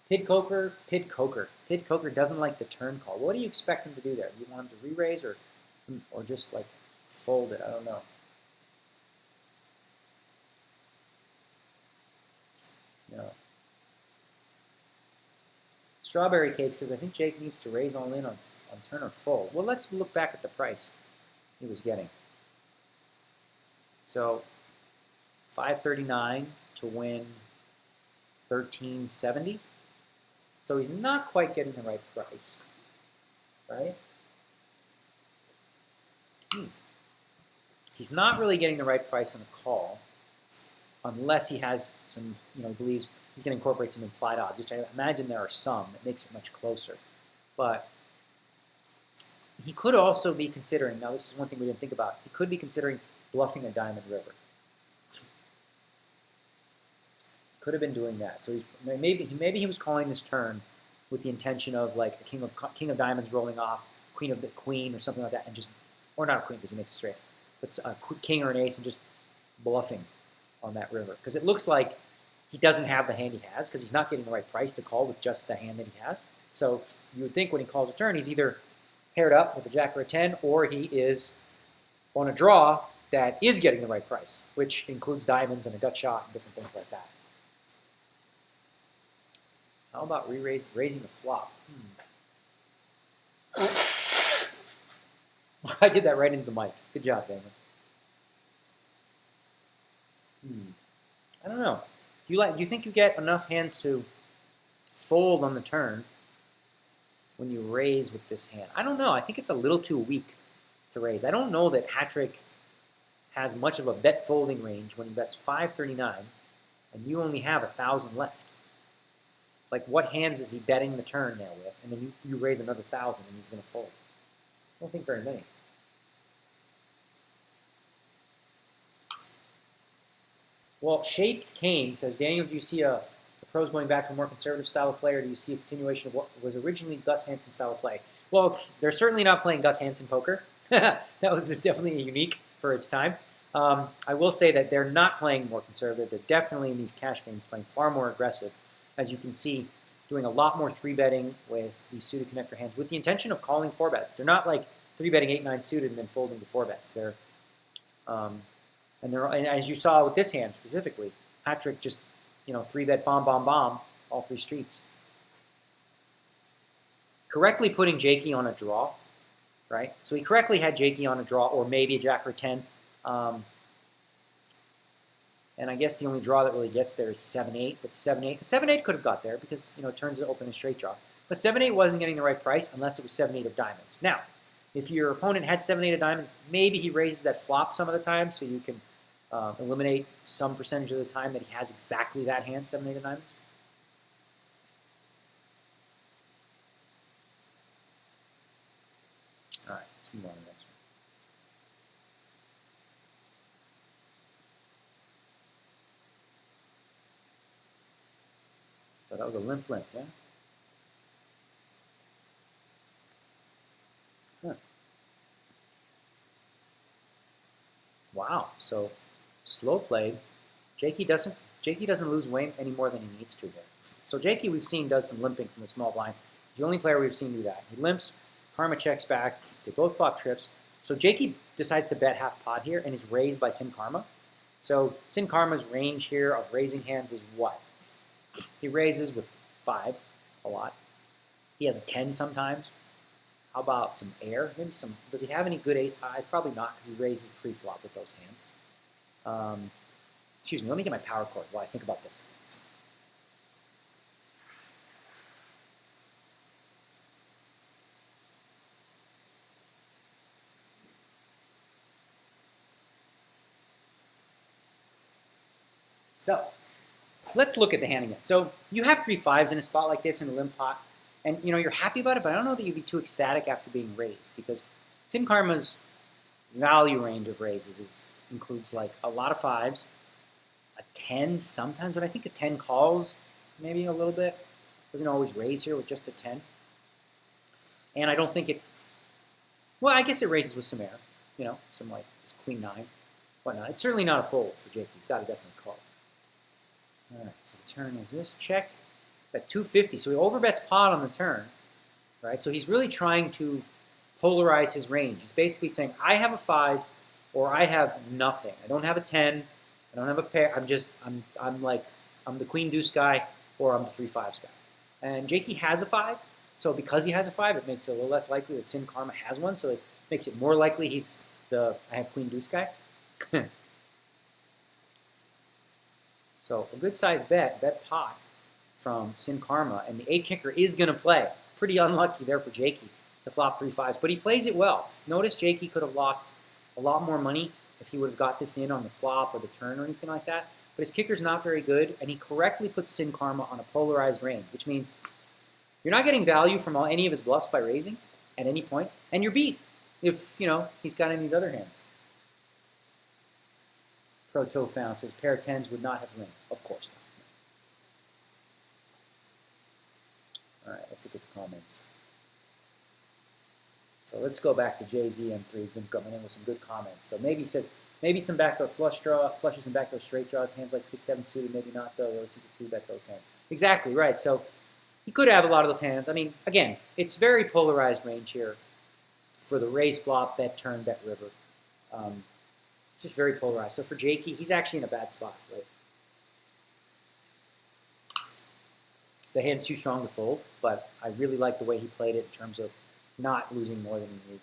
S1: Pid Coker. Pid Coker doesn't like the turn call. What do you expect him to do there? Do you want him to re-raise or just like fold it? I don't know. No. Strawberry Cake says, I think Jake needs to raise all in on turn or fold. Well, let's look back at the price he was getting. So 539 to win 1370. So he's not quite getting the right price, right? He's not really getting the right price on a call unless he has some, believes he's going to incorporate some implied odds, which I imagine there are some. It makes it much closer. But he could also be considering, now this is one thing we didn't think about, he could be considering bluffing a diamond river. He could have been doing that. So maybe he was calling this turn with the intention of like a king of diamonds rolling off, queen or something like that, and just, or not a queen because he makes it straight, but a king or an ace and just bluffing on that river. Because it looks like he doesn't have the hand he has because he's not getting the right price to call with just the hand that he has. So you would think when he calls a turn, he's either paired up with a jack or a 10, or he is on a draw that is getting the right price, which includes diamonds and a gut shot and different things like that. How about raising the flop? I did that right into the mic. Good job, Damon. I don't know. Do you think you get enough hands to fold on the turn when you raise with this hand? I don't know. I think it's a little too weak to raise. I don't know that Hatrick has much of a bet folding range when he bets 539 and you only have 1,000 left. Like, what hands is he betting the turn there with? And then you raise another 1,000 and he's going to fold. I don't think very many. Well, Shaped Kane says, Daniel, do you see the pros going back to a more conservative style of play, or do you see a continuation of what was originally Gus Hansen style of play? Well, they're certainly not playing Gus Hansen poker. That was definitely unique for its time. I will say that they're not playing more conservative. They're definitely in these cash games playing far more aggressive. As you can see, doing a lot more 3-betting with these suited connector hands with the intention of calling 4-bets. They're not like 3-betting 8-9 suited and then folding to 4-bets. They're and as you saw with this hand specifically, Hatrick just 3-bet bomb, bomb, bomb, all 3 streets. Correctly putting Jakey on a draw, right? So he correctly had Jakey on a draw, or maybe a jack or 10. And I guess the only draw that really gets there is 7-8, but 7-8. 7-8 could have got there because it turns it open a straight draw. But 7-8 wasn't getting the right price unless it was 7-8 of diamonds. Now, if your opponent had 7-8 of diamonds, maybe he raises that flop some of the time, so you can eliminate some percentage of the time that he has exactly that hand, 7-8 of diamonds. All right, let's move on to the next one. So that was a limp, yeah? Huh. Wow, so slow played. Jakey doesn't lose weight any more than he needs to here. So Jakey, we've seen, does some limping from the small blind. He's the only player we've seen do that. He limps, Karma checks back, they both flop trips. So Jakey decides to bet half pot here and is raised by Sin Karma. So Sin Karma's range here of raising hands is what? He raises with 5 a lot. He has a 10 sometimes. How about some air? Maybe some. Does he have any good ace highs? Probably not, because he raises pre-flop with those hands. Excuse me, let me get my power cord while I think about this. So let's look at the hand again. So you have 3 5s in a spot like this in a limp pot, and you're happy about it, but I don't know that you'd be too ecstatic after being raised, because Sin Karma's value range of raises includes like a lot of 5s, a 10 sometimes, but I think a 10 calls maybe a little bit. Doesn't always raise here with just a 10. And I don't think it, well, I guess it raises with some air, some like this Queen 9, whatnot. It's certainly not a fold for Jake. He's got to definitely call. All right, so the turn is this, check, at 250. So he overbets pot on the turn, right? So he's really trying to polarize his range. He's basically saying, I have a 5 or I have nothing. I don't have a 10. I don't have a pair. I'm the Queen Deuce guy or I'm the 3 5s guy. And Jakey has a 5. So because he has a 5, it makes it a little less likely that Sin Karma has one. So it makes it more likely he's I have Queen Deuce guy. So a good sized bet pot from Sin Karma, and the 8 kicker is going to play. Pretty unlucky there for Jakey to flop 3 5s, but he plays it well. Notice Jakey could have lost a lot more money if he would have got this in on the flop or the turn or anything like that, but his kicker's not very good, and he correctly puts Sin Karma on a polarized range, which means You're not getting value from any of his bluffs by raising at any point, and you're beat if, he's got any of the other hands. Proto Found says pair of tens would not have ring. Of course not. All right, let's look at the comments. So let's go back to JZM3. He's been coming in with some good comments. So maybe he says, maybe some backdoor flushes and backdoor straight draws, hands like 6-7 suited, maybe not though, or else he could 3-bet those hands. Exactly, right. So he could have a lot of those hands. I mean, again, it's very polarized range here for the raise flop, bet turn, bet river. It's just very polarized. So for Jakey, he's actually in a bad spot, right? The hand's too strong to fold, but I really like the way he played it in terms of not losing more than he needed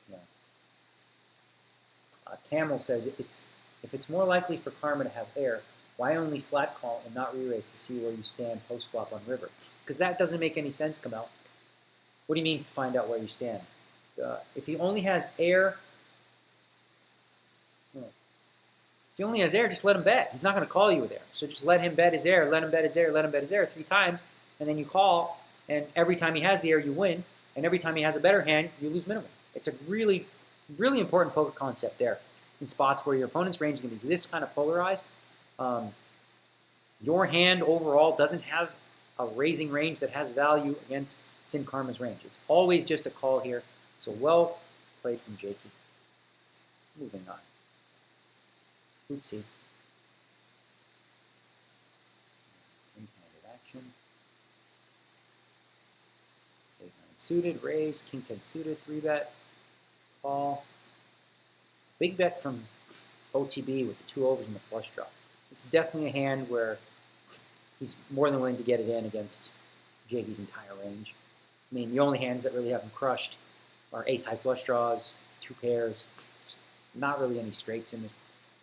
S1: to. Yeah. Camel says if it's more likely for karma to have air, why only flat call and not re-raise to see where you stand post-flop on river? Because that doesn't make any sense, Kamel. What do you mean to find out where you stand? If he only has air, just let him bet. He's not going to call you with air. So just let him bet his air, let him bet his air, let him bet his air 3 times, and then you call, and every time he has the air, you win, and every time he has a better hand, you lose minimum. It's a really, really important poker concept there. In spots where your opponent's range is going to be this kind of polarized, your hand overall doesn't have a raising range that has value against Sin Karma's range. It's always just a call here. So well played from Jakey. Moving on. Oopsie. Three-handed action. 8-9 suited, raise, king 10 suited, 3-bet, call. Big bet from OTB with the 2 overs and the flush draw. This is definitely a hand where he's more than willing to get it in against Jakey's entire range. I mean, the only hands that really have him crushed are ace-high flush draws, 2 pairs. Not really any straights in this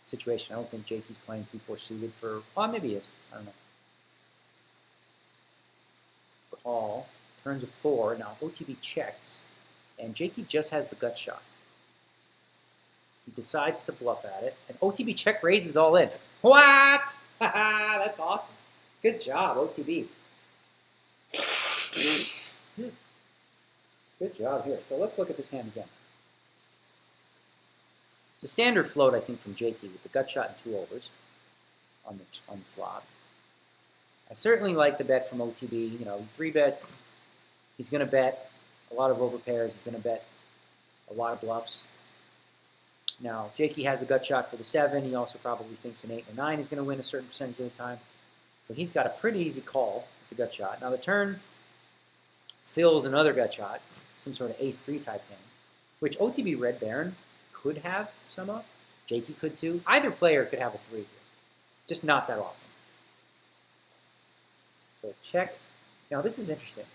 S1: situation. I don't think Jakey's playing 3-4 suited for, well, maybe he is. I don't know. Call. Turns a 4. Now OTB checks, and Jakey just has the gut shot. He decides to bluff at it, and OTB check raises all in. What? That's awesome. Good job, OTB. Good job here. So let's look at this hand again. It's a standard float, I think, from Jakey with the gut shot and 2 overs on the flop. I certainly like the bet from OTB. 3-bet. He's going to bet a lot of overpairs. He's going to bet a lot of bluffs. Now, Jakey has a gut shot for the 7. He also probably thinks an 8 and a 9 is going to win a certain percentage of the time. So he's got a pretty easy call with the gut shot. Now the turn fills another gut shot, some sort of ace-3 type hand, which OTB Red Baron could have some of. Jakey could too. Either player could have a 3 here, just not that often. So check. Now this is interesting.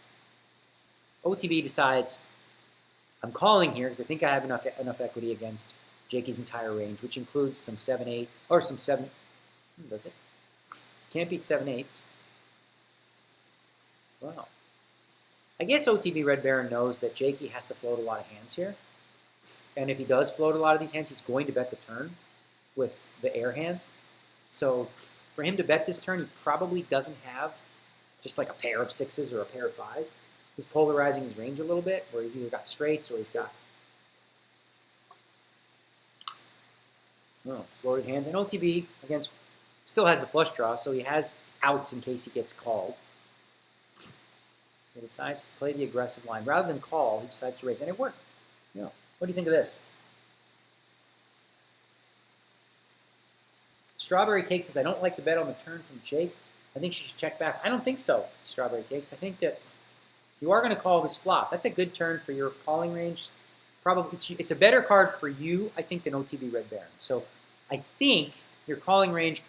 S1: OTB decides, I'm calling here because I think I have enough equity against Jakey's entire range, which includes some 7-8, or some 7, does it? Can't beat 7-8s. Wow. I guess OTB Red Baron knows that Jakey has to float a lot of hands here. And if he does float a lot of these hands, he's going to bet the turn with the air hands. So for him to bet this turn, he probably doesn't have just like a pair of 6s or a pair of 5s. He's polarizing his range a little bit, where he's either got straights or he's got floated hands. And OTB, again, still has the flush draw, so he has outs in case he gets called. He decides to play the aggressive line. Rather than call, he decides to raise, and it worked. What do you think of this? Strawberry Cake says, I don't like the bet on the turn from Jake. I think she should check back. I don't think so, Strawberry Cakes. I think that if you are going to call this flop, that's a good turn for your calling range. Probably it's a better card for you, I think, than OTB Red Baron. So I think your calling range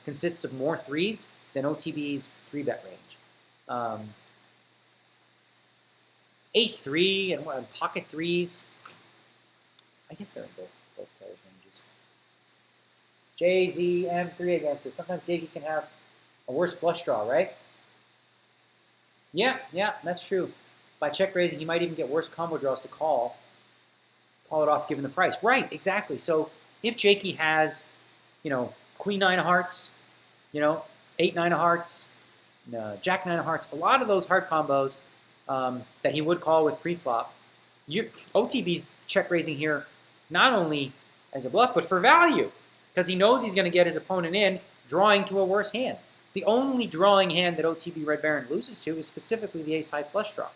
S1: consists of more 3s than OTB's 3-bet range. Ace-3 and pocket 3s. I guess they're in both players' ranges. JZM3 against it. Sometimes Jakey can have a worse flush draw, right? Yeah, that's true. By check raising, he might even get worse combo draws to call it off given the price. Right, exactly. So if Jakey has, Queen 9 of hearts, 8 9 of hearts, Jack nine of hearts. A lot of those heart combos that he would call with pre-flop. OTB's check raising here not only as a bluff, but for value, because he knows he's going to get his opponent in, drawing to a worse hand. The only drawing hand that OTB Red Baron loses to is specifically the ace-high flush draw.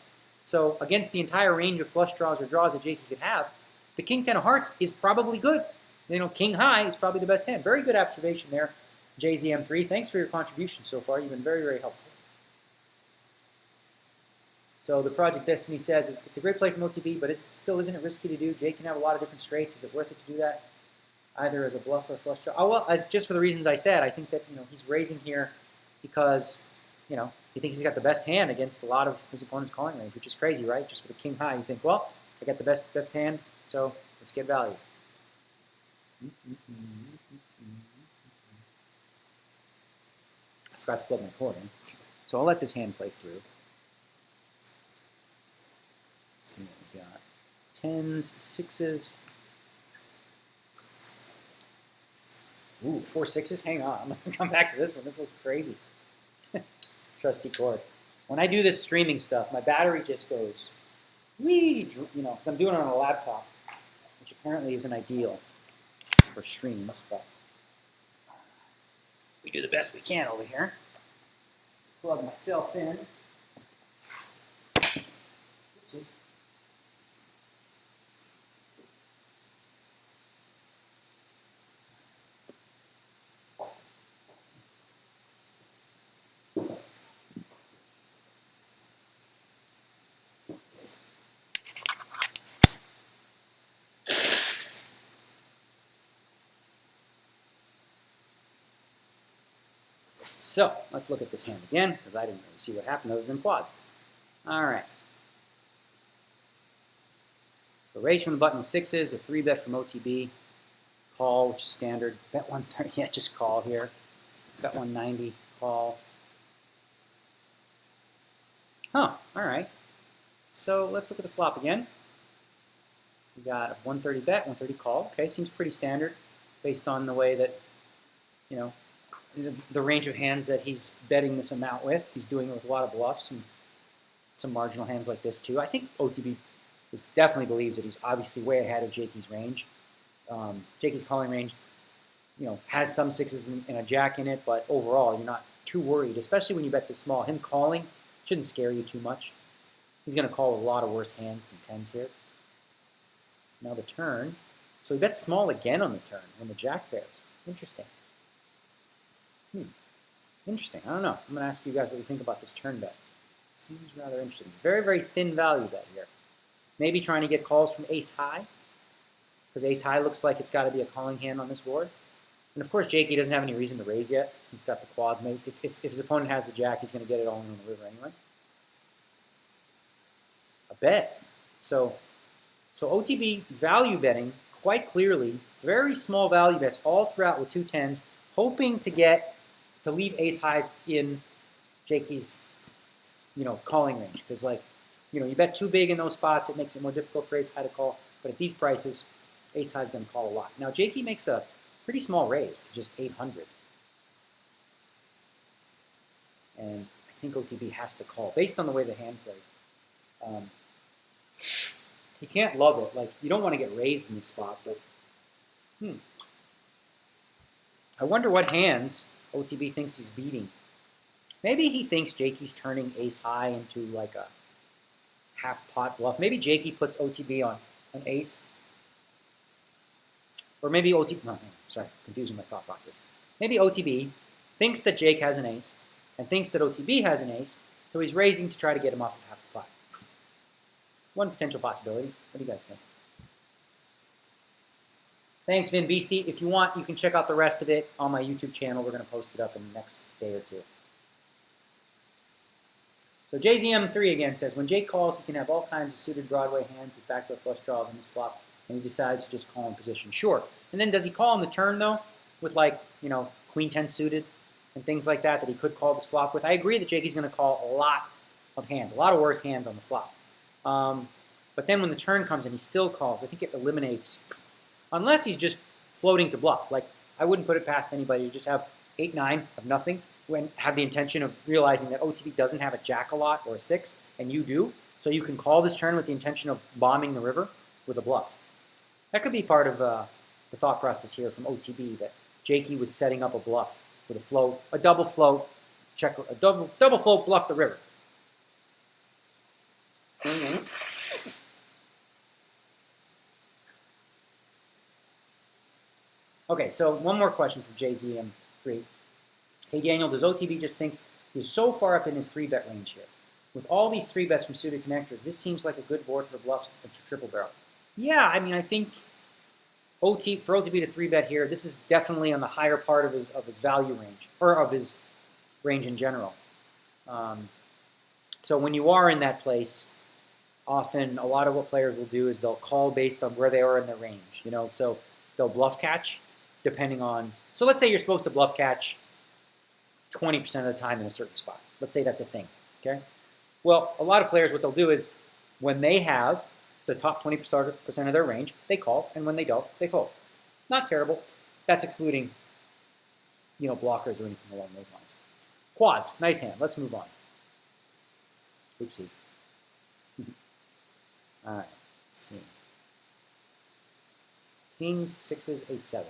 S1: So against the entire range of flush draws or draws that Jakey could have, the king 10 of hearts is probably good. King high is probably the best hand. Very good observation there, JZM3. Thanks for your contribution so far. You've been very, very helpful. So the Project Destiny says it's a great play from OTB, but isn't it risky to do? Jake can have a lot of different straights. Is it worth it to do that, either as a bluff or a flush draw? Oh well, just for the reasons I said, I think that he's raising here because he thinks he's got the best hand against a lot of his opponent's calling range, which is crazy, right? Just with a king high, you think, well, I got the best hand, so let's get value. I forgot to plug my cord in, so I'll let this hand play through. See what we got. 10s, 6s. Ooh, 4 6s. Hang on. I'm going to come back to this one. This looks crazy. Trusty cord. When I do this streaming stuff, my battery just goes wee, because I'm doing it on a laptop, which apparently isn't ideal for streams, but we do the best we can over here. Plug myself in. So let's look at this hand again, because I didn't really see what happened other than quads. All right. So raise from the button with 6s, a 3-bet from OTB, call, which is standard. Bet 130, yeah, just call here. Bet 190, call. Huh, all right. So let's look at the flop again. We got a 130 bet, 130 call. Okay, seems pretty standard based on the way that, the range of hands that he's betting this amount with. He's doing it with a lot of bluffs and some marginal hands like this too. I think OTB definitely believes that he's obviously way ahead of Jakey's range. Jakey's calling range, has some 6s and a jack in it, but overall you're not too worried, especially when you bet this small. Him calling shouldn't scare you too much. He's going to call a lot of worse hands than 10s here. Now the turn. So he bets small again on the turn when the jack pairs. Interesting. Interesting. I don't know. I'm going to ask you guys what you think about this turn bet. Seems rather interesting. It's very, very thin value bet here. Maybe trying to get calls from ace high, because ace high looks like it's got to be a calling hand on this board. And of course, Jakey doesn't have any reason to raise yet. He's got the quads. Maybe if his opponent has the jack, he's going to get it all in on the river anyway. A bet. So OTB value betting quite clearly, very small value bets all throughout with 2 10s, hoping to leave ace highs in Jakey's, calling range. Because you bet too big in those spots, it makes it more difficult for ace high to call. But at these prices, ace high is going to call a lot. Now Jakey makes a pretty small raise to just 800. And I think OTB has to call based on the way the hand played. You can't love it. You don't want to get raised in this spot, but I wonder what hands OTB thinks he's beating. Maybe he thinks Jakey's turning ace high into like a half pot bluff. Maybe Jakey puts OTB on an ace. Or maybe OTB, no, sorry, confusing my thought process. Maybe OTB thinks that Jake has an ace and thinks that OTB has an ace, so he's raising to try to get him off of half the pot. One potential possibility. What do you guys think? Thanks, Vin Beastie. If you want, you can check out the rest of it on my YouTube channel. We're going to post it up in the next day or two. So JZM3 again says, when Jake calls, he can have all kinds of suited Broadway hands with backdoor flush draws on his flop, and he decides to just call in position. Sure. And then does he call on the turn, though, with Queen 10 suited and things like that he could call this flop with? I agree that Jakey's going to call a lot of hands, a lot of worse hands on the flop. But then when the turn comes and he still calls, I think it eliminates, unless he's just floating to bluff. I wouldn't put it past anybody to just have 8-9 of nothing when have the intention of realizing that OTB doesn't have a jack a lot or a 6, and you do. So you can call this turn with the intention of bombing the river with a bluff. That could be part of the thought process here from OTB, that Jakey was setting up a bluff with a float, a double float, check a double float, bluff the river. Okay, so one more question from JZM3. Hey Daniel, does OTB just think he's so far up in his 3-bet range here? With all these 3-bets from suited connectors, this seems like a good board for bluffs and triple barrel. Yeah, I mean, I think for OTB to 3-bet here, this is definitely on the higher part of his value range, or of his range in general. So when you are in that place, often a lot of what players will do is they'll call based on where they are in their range. You know, so they'll bluff catch depending on. So let's say you're supposed to bluff catch 20% of the time in a certain spot. Let's say that's a thing. Okay. Well, a lot of players, what they'll do is when they have the top 20% of their range, they call, and when they don't, they fold. Not terrible. That's excluding, you know, blockers or anything along those lines. Quads, nice hand. Let's move on. Oopsie. All right, let's see. Kings, 6s, ace 7.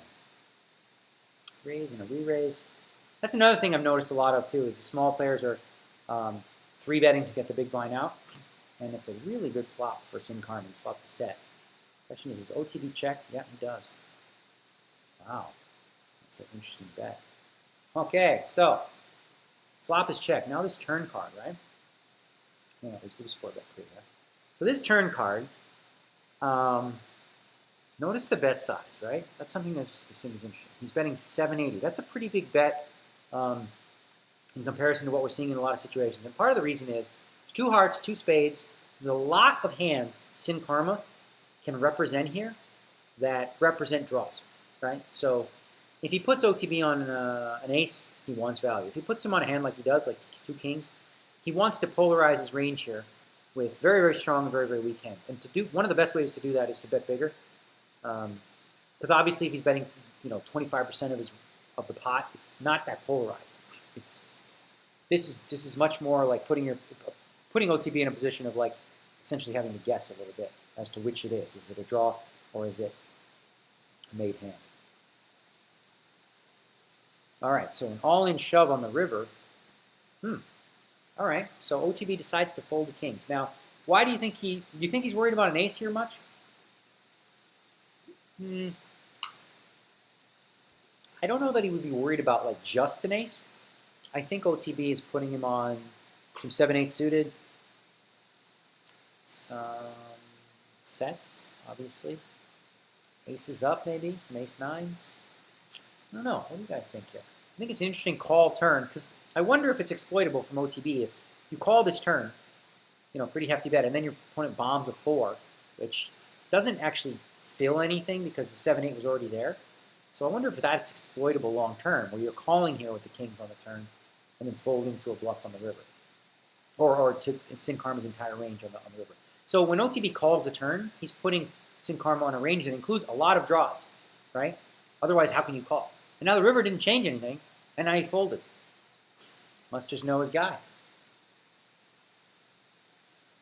S1: Raise and a re-raise. That's another thing I've noticed a lot of too, is the small players are 3-betting to get the big blind out, and it's a really good flop for Sin Karma. He's flopped the set. Question is, does OTB check? Yeah, he does. Wow, that's an interesting bet. Okay, so flop is checked. Now this turn card, right? Yeah, let's do this 4-bet clear. Right? So this turn card, notice the bet size, right? That's something that's interesting. He's betting 780. That's a pretty big bet in comparison to what we're seeing in a lot of situations. And part of the reason is 2 hearts, 2 spades. There's a lot of hands Sin Karma can represent here that represent draws, right? So if he puts OTB on an ace, he wants value. If he puts him on a hand like he does, like 2 kings, he wants to polarize his range here with very, very strong and very, very weak hands. And to do one of the best ways to do that is to bet bigger. Because obviously if he's betting, you know, 25% of the pot, it's not that polarized. This is much more like putting OTB in a position of like essentially having to guess a little bit as to which it is. Is it a draw or is it a made hand? All right, so an all-in shove on the river. All right, so OTB decides to fold the kings. Now, why do you think he's worried about an ace here much? I don't know that he would be worried about like just an ace. I think OTB is putting him on some 7-8 suited, some sets, obviously. Aces up, maybe, some ace 9s. I don't know. What do you guys think here? I think it's an interesting call turn, because I wonder if it's exploitable from OTB. If you call this turn, you know, pretty hefty bet, and then your opponent bombs a 4, which doesn't actually fill anything because the 7-8 was already there. So I wonder if that's exploitable long term, where you're calling here with the kings on the turn and then folding to a bluff on the river, or to Sin Karma's entire range on the river. So when OTB calls a turn, he's putting Sin Karma on a range that includes a lot of draws, right? Otherwise, how can you call? And now the river didn't change anything, and now he folded. Must just know his guy.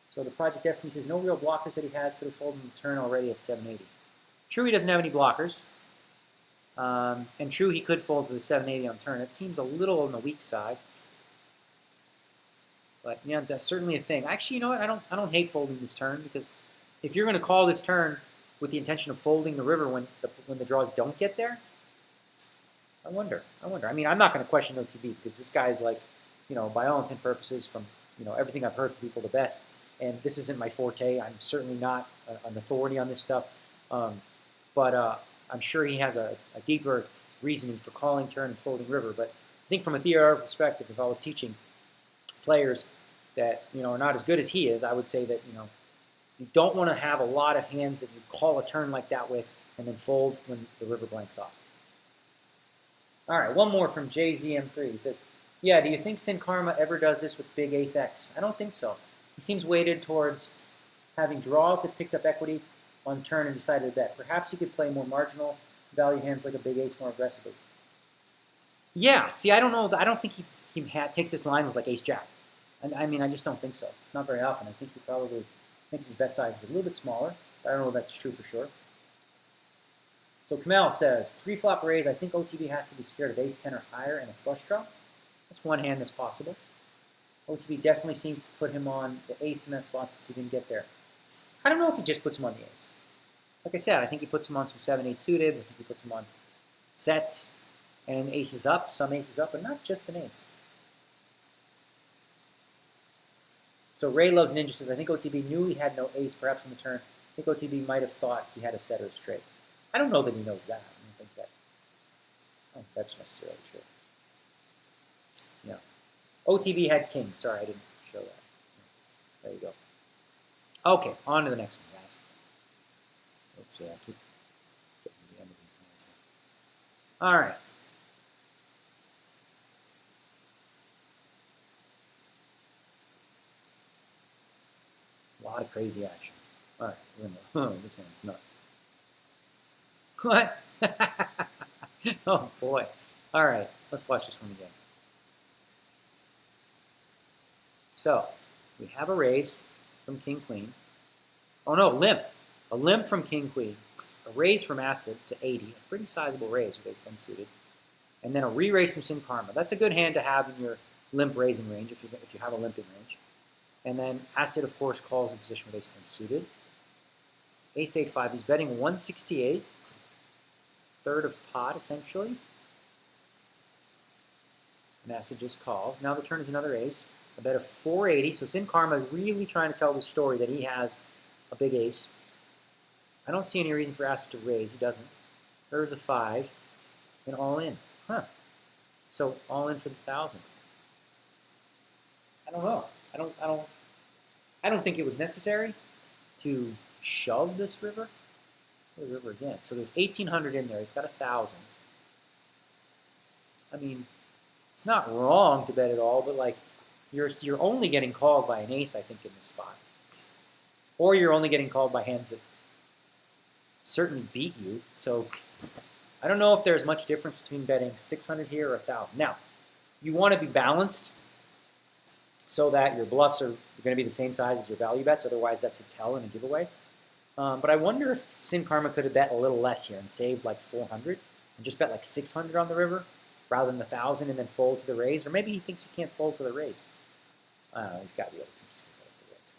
S1: So the Project Destiny says no real blockers that he has, could have folded in the turn already at 780. True, he doesn't have any blockers. And true, he could fold to the 780 on turn. It seems a little on the weak side. But yeah, that's certainly a thing. Actually, you know what? I don't hate folding this turn, because if you're going to call this turn with the intention of folding the river when the draws don't get there, I wonder. I mean, I'm not going to question OTB, because this guy is like, you know, by all intent purposes, from, you know, everything I've heard from people, the best. And this isn't my forte. I'm certainly not an authority on this stuff. But I'm sure he has a deeper reasoning for calling turn and folding river. But I think from a theoretical perspective, if I was teaching players that, you know, are not as good as he is, I would say that, you know, you don't want to have a lot of hands that you call a turn like that with and then fold when the river blanks off. All right, one more from JZM3. He says, yeah, do you think Sin Karma ever does this with big ace X? I don't think so. He seems weighted towards having draws that picked up equity on turn and decided to bet. Perhaps he could play more marginal value hands like a big ace more aggressively. Yeah, see, I don't know. I don't think he takes this line with like ace jack. And I mean, I just don't think so. Not very often. I think he probably makes his bet sizes a little bit smaller. But I don't know if that's true for sure. So Kamel says, pre-flop raise, I think OTB has to be scared of ace 10 or higher and a flush draw. That's one hand that's possible. OTB definitely seems to put him on the ace in that spot since he didn't get there. I don't know if he just puts him on the ace. Like I said, I think he puts him on some 7-8 suited. I think he puts him on sets and aces up, some aces up, but not just an ace. So Ray Loves Ninja says, I think OTB knew he had no ace, perhaps on the turn. I think OTB might have thought he had a set or a straight. I don't know that he knows that. I don't think that's necessarily true. Yeah. OTB had king. Sorry, I didn't show that. There you go. Okay, on to the next one, guys. Oops, yeah, I keep getting to the end of these things. All right. A lot of crazy action. All right, oh, this hand's nuts. What? Oh, boy. All right, let's watch this one again. So, we have a raise from King Queen. Oh, no, limp. A limp from King Queen. A raise from Acid to 80. A pretty sizable raise with ace 10 suited. And then a re-raise from Sin Karma. That's a good hand to have in your limp raising range if you have a limping range. And then Acid, of course, calls in position with ace 10 suited. Ace 8-5. He's betting 168. Third of pot, essentially. And Acid just calls. Now the turn is another ace. A bet of 480. So Sin Karma really trying to tell the story that he has a big ace. I don't see any reason for Acid to raise. He doesn't. There's a 5. And all in. Huh. So all in for the 1,000. I don't know. I don't think it was necessary to shove this river. The river again. So there's 1,800 in there. He's got 1,000. I mean, it's not wrong to bet at all, but like you're only getting called by an ace, I think, in this spot. Or you're only getting called by hands that certainly beat you. So I don't know if there's much difference between betting 600 here or 1,000. Now, you want to be balanced so that your bluffs are going to be the same size as your value bets. Otherwise, that's a tell and a giveaway. But I wonder if Sin Karma could have bet a little less here and saved like 400 and just bet like 600 on the river rather than the 1,000 and then fold to the raise. Or maybe he thinks he can't fold to the raise. I don't know. He's got to be able to think he's going to fold to the raise.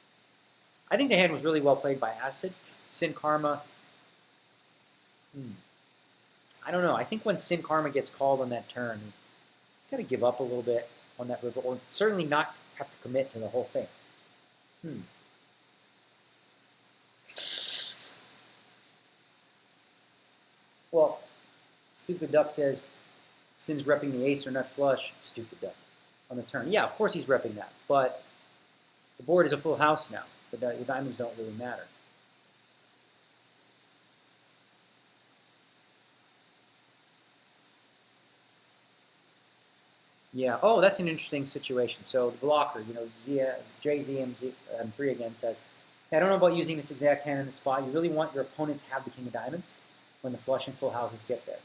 S1: I think the hand was really well played by Acid. Sin Karma, I don't know. I think when Sin Karma gets called on that turn, he's got to give up a little bit on that river or certainly not have to commit to the whole thing. Well, Stupid Duck says, Sin's repping the ace or nut flush. Stupid Duck. On the turn. Yeah, of course he's repping that. But the board is a full house now. The diamonds don't really matter. Yeah. Oh, that's an interesting situation. So the blocker, JZM3 again says, I don't know about using this exact hand in the spot. You really want your opponent to have the king of diamonds when the flush and full houses get there.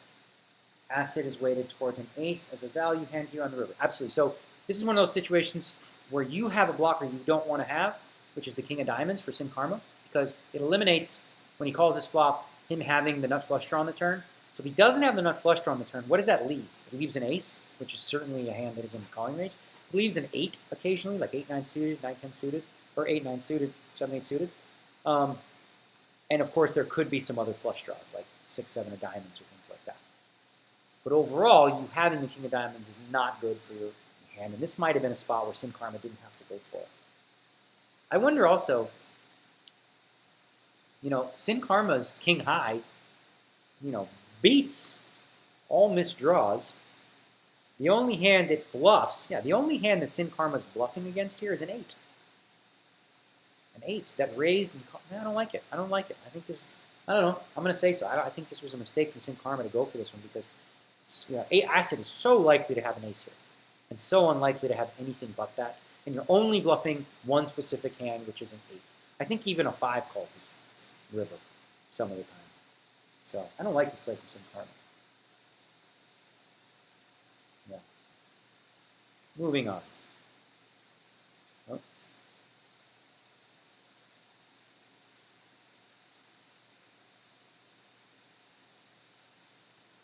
S1: Acid is weighted towards an ace as a value hand here on the river. Absolutely. So this is one of those situations where you have a blocker you don't want to have, which is the king of diamonds for Sin Karma, because it eliminates, when he calls his flop, him having the nut flush draw on the turn. So if he doesn't have the nut flush draw on the turn, what does that leave? It leaves an ace, which is certainly a hand that is in the calling range. It leaves an 8 occasionally, like 8-9 suited, 9-10 suited, or 8-9 suited, 7-8 suited. And of course, there could be some other flush draws, like 6-7 of diamonds or things like that. But overall, you having the king of diamonds is not good for your hand. And this might have been a spot where Sin Karma didn't have to go for it. I wonder also, Sin Karma's king high, beats all missed draws. The only hand that bluffs, the only hand that Sin Karma's bluffing against here is an 8. An 8 that raised and I don't like it. I don't like it. I think this, I don't know. I'm going to say so. I think this was a mistake from Sin Karma to go for this one because Acid is so likely to have an ace here and so unlikely to have anything but that. And you're only bluffing one specific hand, which is an 8. I think even a 5 calls this river some of the time. So I don't like this play from Sin Karma. Yeah. Moving on. Oh.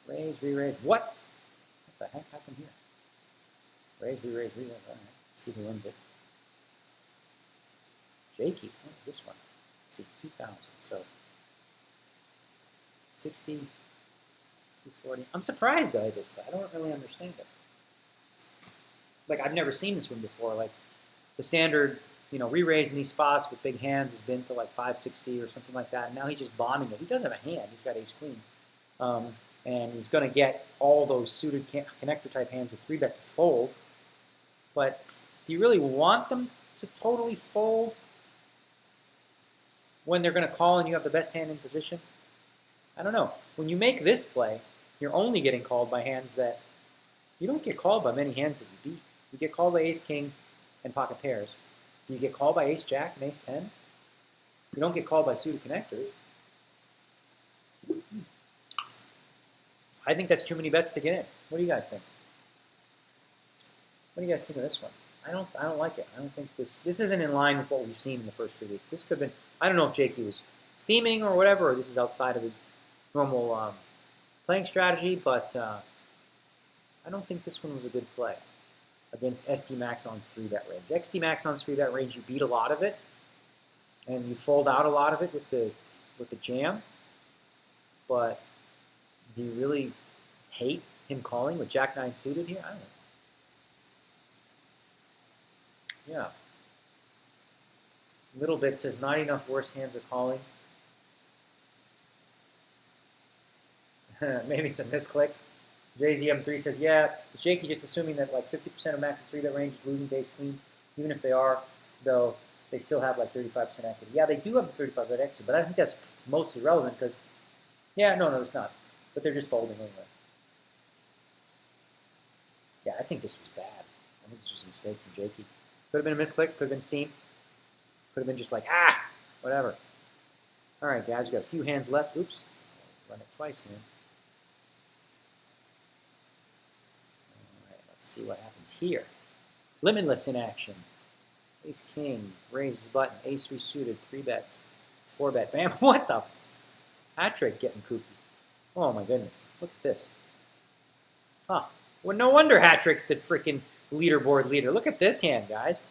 S1: Raise, re-raise. What? What the heck happened here? Raise, re-raise, re-raise. All right. Let's see who wins it. Jakey. What is this one? Let's see, 2,000. So 60, 240. I'm surprised though at this, but I don't really understand it. Like, I've never seen this one before. Like, the standard, re-raise in these spots with big hands has been to like 560 or something like that. And now he's just bombing it. He does have a hand. He's got ace queen. And he's going to get all those suited connector type hands to 3-bet to fold. But do you really want them to totally fold when they're going to call and you have the best hand in position? I don't know. When you make this play, you're only getting called by hands that you don't get called by many hands that you beat. You get called by ace king and pocket pairs. Do you get called by ace jack and ace 10? You don't get called by suited connectors. I think that's too many bets to get in. What do you guys think? What do you guys think of this one? I don't like it. I don't think this isn't in line with what we've seen in the first 3 weeks. This could have been, I don't know if Jakey was steaming or whatever, or this is outside of his normal playing strategy, but I don't think this one was a good play against ST Maxon's 3-bet range. XT Maxon's 3-bet range, you beat a lot of it, and you fold out a lot of it with the jam, but do you really hate him calling with Jack 9 suited here? I don't know. Yeah. Little bit says not enough worse hands are calling. Maybe it's a misclick. JZM3 says, yeah, is Jakey just assuming that like 50% of Max's 3-bet range is losing to ace queen? Even if they are, though, they still have like 35% equity. Yeah, they do have the 35% equity, but I think that's mostly relevant because, yeah, no, it's not. But they're just folding anyway. Yeah, I think this was bad. I think this was a mistake from Jakey. Could have been a misclick, could have been steam. Could have been just like, whatever. All right, guys, we've got a few hands left. Oops, run it twice here. All right, let's see what happens here. Limitless in action. Ace king, raises button, ace 3 suited, 3 bets, 4-bet, bam. What the? Hat trick getting kooky. Oh my goodness, look at this. Huh. Well, no wonder hat trick's the freaking leaderboard leader. Look at this hand, guys.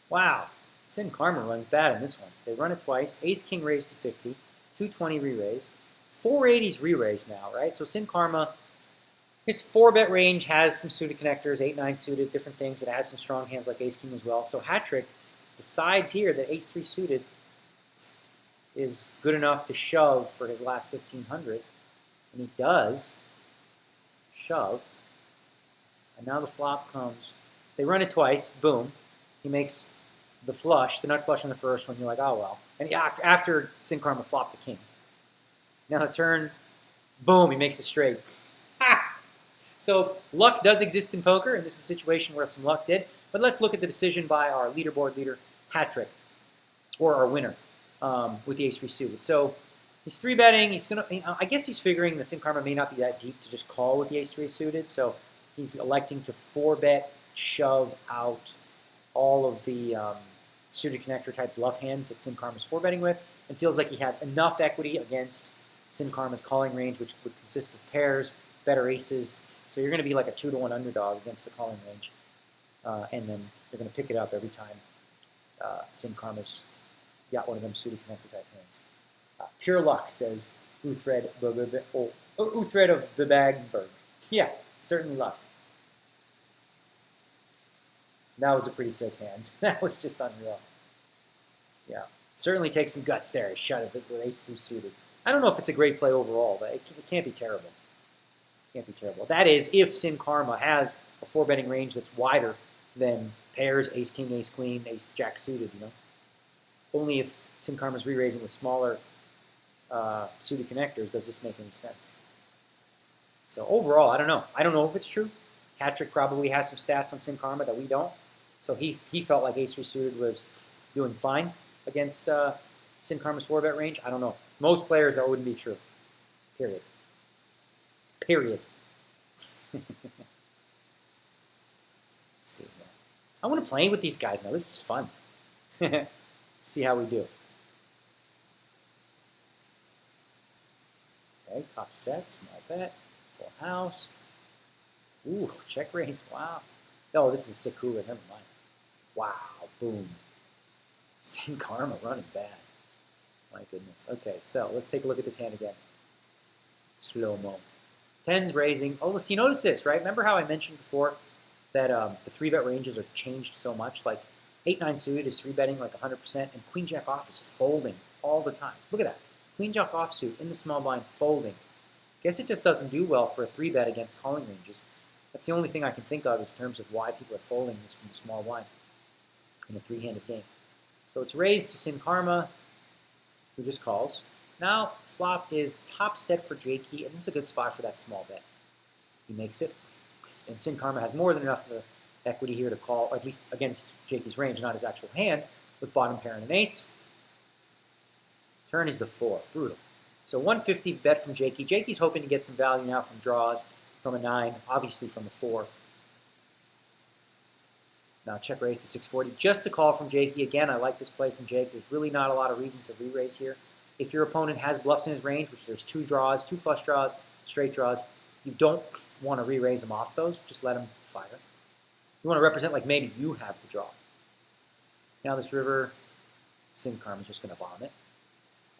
S1: Wow. Sin Karma runs bad in this one. They run it twice. Ace king raised to 50, 220 re-raise, 480s re-raise now, right? So Sin Karma, his 4-bet range has some suited connectors, 8-9 suited, different things. It has some strong hands like ace king as well. So hat trick decides here that ace 3 suited is good enough to shove for his last 1500, and he does shove. And now the flop comes. They run it twice. Boom. He makes the flush, the nut flush on the first one. You're like, oh, well. And after Sin Karma flopped the king. Now the turn, boom, he makes a straight. So luck does exist in poker, and this is a situation where some luck did. But let's look at the decision by our leaderboard leader, hat trick, or our winner with the ace 3 suited. So he's 3-betting. He's gonna. I guess he's figuring that Sin Karma may not be that deep to just call with the ace 3 suited. So he's electing to 4-bet, shove out all of the suited connector type bluff hands that Sin Karma's 4-betting with, and feels like he has enough equity against Sin Karma's calling range, which would consist of pairs, better aces. So you're going to be like a 2-to-1 underdog against the calling range, and then you're going to pick it up every time Sin Karma's got one of them suited connector type hands. Pure luck, says Uthred of Bebagberg. Yeah, certainly luck. That was a pretty sick hand. That was just unreal. Yeah, certainly takes some guts there. Shut it with ace 3 suited. I don't know if it's a great play overall, but it can't be terrible. Can't be terrible. That is, if Sin Karma has a 4-betting range that's wider than pairs, ace king, ace queen, ace jack suited, Only if Sin Karma's re-raising with smaller suited connectors does this make any sense. So overall, I don't know. I don't know if it's true. Hat-trick probably has some stats on Sin Karma that we don't. So he felt like ace 3 suited was doing fine against Sin Karma's 4-bet range. I don't know. Most players, that wouldn't be true. Period. Period. Let's see here. I want to play with these guys now. This is fun. See how we do. Okay, top set, small bet, full house. Ooh, check raise. Wow. Oh, this is sick cooler. Never mind. Wow, boom. Sin Karma running bad. My goodness. Okay, so let's take a look at this hand again. Slow-mo. Tens raising. Oh, let's see, notice this, right? Remember how I mentioned before that the 3-bet ranges are changed so much? Like 8-9 suited is 3-betting like 100%, and Queen Jack off is folding all the time. Look at that. Queen Jack offsuit in the small blind folding. Guess it just doesn't do well for a 3-bet against calling ranges. That's the only thing I can think of in terms of why people are folding this from the small blind in a 3-handed game. So it's raised to Sin Karma, who just calls. Now flop is top set for Jakey, and this is a good spot for that small bet. He makes it, and Sin Karma has more than enough of the equity here to call, or at least against Jakey's range, not his actual hand, with bottom pair and an ace. Turn is the 4, brutal. So 150 bet from Jakey. Jakey's hoping to get some value now from draws, from a 9, obviously from a 4. Now check raise to 640, just a call from Jakey. Again, I like this play from Jake. There's really not a lot of reason to re-raise here. If your opponent has bluffs in his range, which there's 2 draws, 2 flush draws, straight draws, you don't want to re-raise them off those. Just let him fire. You want to represent like maybe you have the draw. Now this river, Sin Karma is just going to bomb it.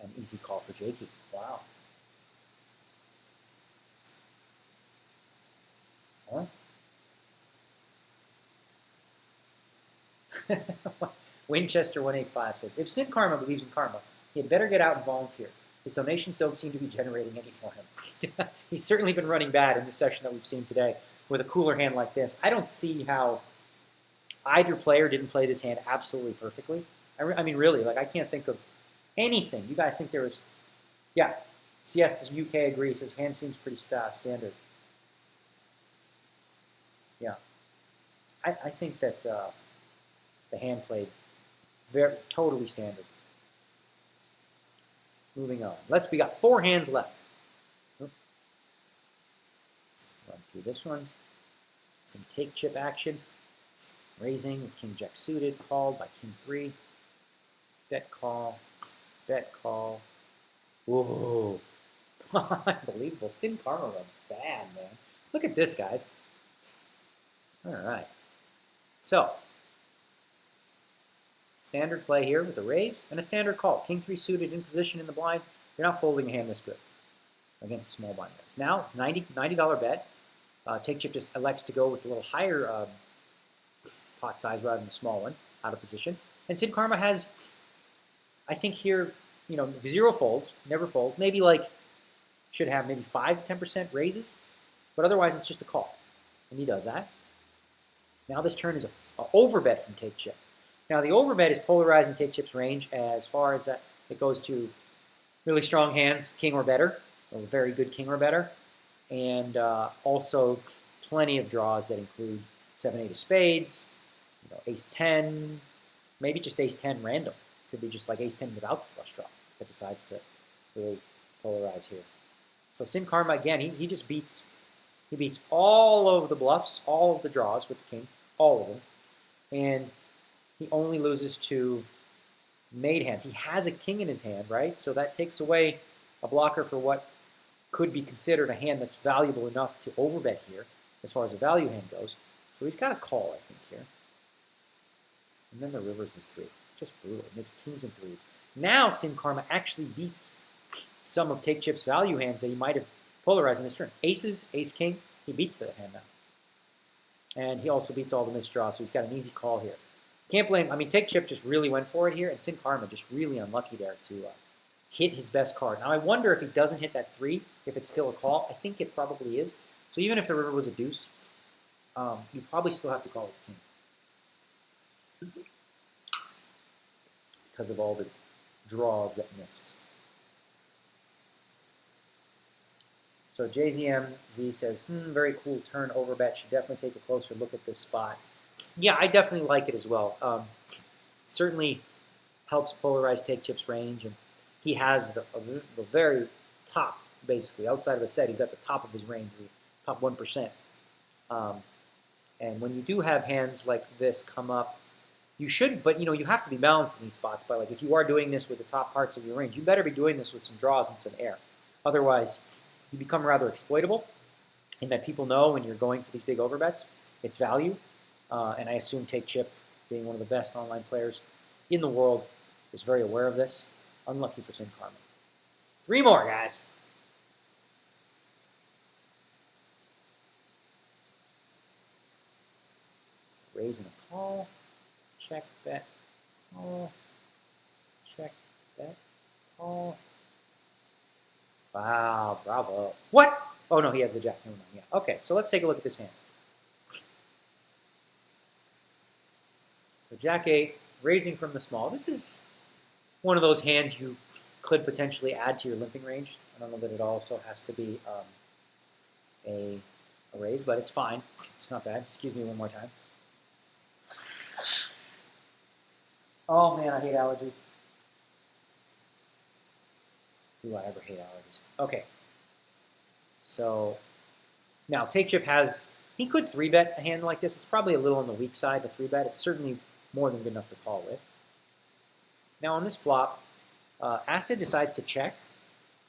S1: An easy call for Jakey. Wow. Huh? Winchester 185 says, if Sin Karma believes in karma, he had better get out and volunteer. His donations don't seem to be generating any for him. He's certainly been running bad in this session that we've seen today with a cooler hand like this. I don't see how either player didn't play this hand absolutely perfectly. I mean, really, like I can't think of anything. You guys think there was, yeah, Siestas UK agrees. His hand seems pretty standard. Yeah. I think that the hand played totally standard. Moving on. We got 4 hands left. Run through this one. Some take chip action. Raising with King Jack suited, called by King 3. Bet call. Bet call. Whoa. Unbelievable. Sin Karma runs bad, man. Look at this, guys. All right. So, standard play here with a raise and a standard call. King 3 suited in position in the blind. You're not folding a hand this good against a small blind raise. Now, $90 bet. Take chip just elects to go with the little higher pot size rather than the small one, out of position. And Sin Karma has, I think here, 0 folds, never folds. Maybe should have maybe 5 to 10% raises, but otherwise it's just a call. And he does that. Now this turn is an overbet from take chip. Now the overbet is polarizing take chip's range as far as that it goes to really strong hands, king or better, or very good king or better, and also plenty of draws that include 7-8 of spades, ace 10, maybe just ace 10 random. Could be just like ace 10 without the flush draw that decides to really polarize here. So Sin Karma again, he just beats all of the bluffs, all of the draws with the king, all of them, and he only loses to made hands. He has a king in his hand, right? So that takes away a blocker for what could be considered a hand that's valuable enough to overbet here, as far as a value hand goes. So he's got a call, I think, here. And then the river's in 3. Just brutal. It makes kings and 3s. Now Sin Karma actually beats some of Take Chip's value hands that he might have polarized in this turn. Aces, ace, king, he beats that hand now. And he also beats all the missed draws, so he's got an easy call here. Can't blame, Take Chip just really went for it here, and Sin Karma just really unlucky there to hit his best card. Now I wonder if he doesn't hit that 3, if it's still a call. I think it probably is. So even if the river was a deuce, you probably still have to call it the king. Because of all the draws that missed. So JZMZ says, very cool turn overbet. Should definitely take a closer look at this spot. Yeah, I definitely like it as well. Certainly helps polarize Take Chip's range, and he has the very top, basically, outside of a set. He's got the top of his range, the top 1%. And when you do have hands like this come up, you should, but you have to be balanced in these spots. But like if you are doing this with the top parts of your range, you better be doing this with some draws and some air. Otherwise, you become rather exploitable in that people know when you're going for these big overbets, it's value. And I assume Take Chip, being one of the best online players in the world, is very aware of this. Unlucky for Sin Karma. 3 more, guys. Raise and a call. Check, bet, call. Check, bet, call. Wow, bravo. What? Oh, no, he had the jack. Never mind. Yeah. Okay, so let's take a look at this hand. So jack 8, raising from the small. This is one of those hands you could potentially add to your limping range. I don't know that it also has to be a raise, but it's fine. It's not bad. Excuse me one more time. Oh, man, I hate allergies. Do I ever hate allergies? Okay. So now Take Chip has, he could 3-bet a hand like this. It's probably a little on the weak side to 3-bet. It's certainly more than good enough to call with. Now on this flop, Acid decides to check.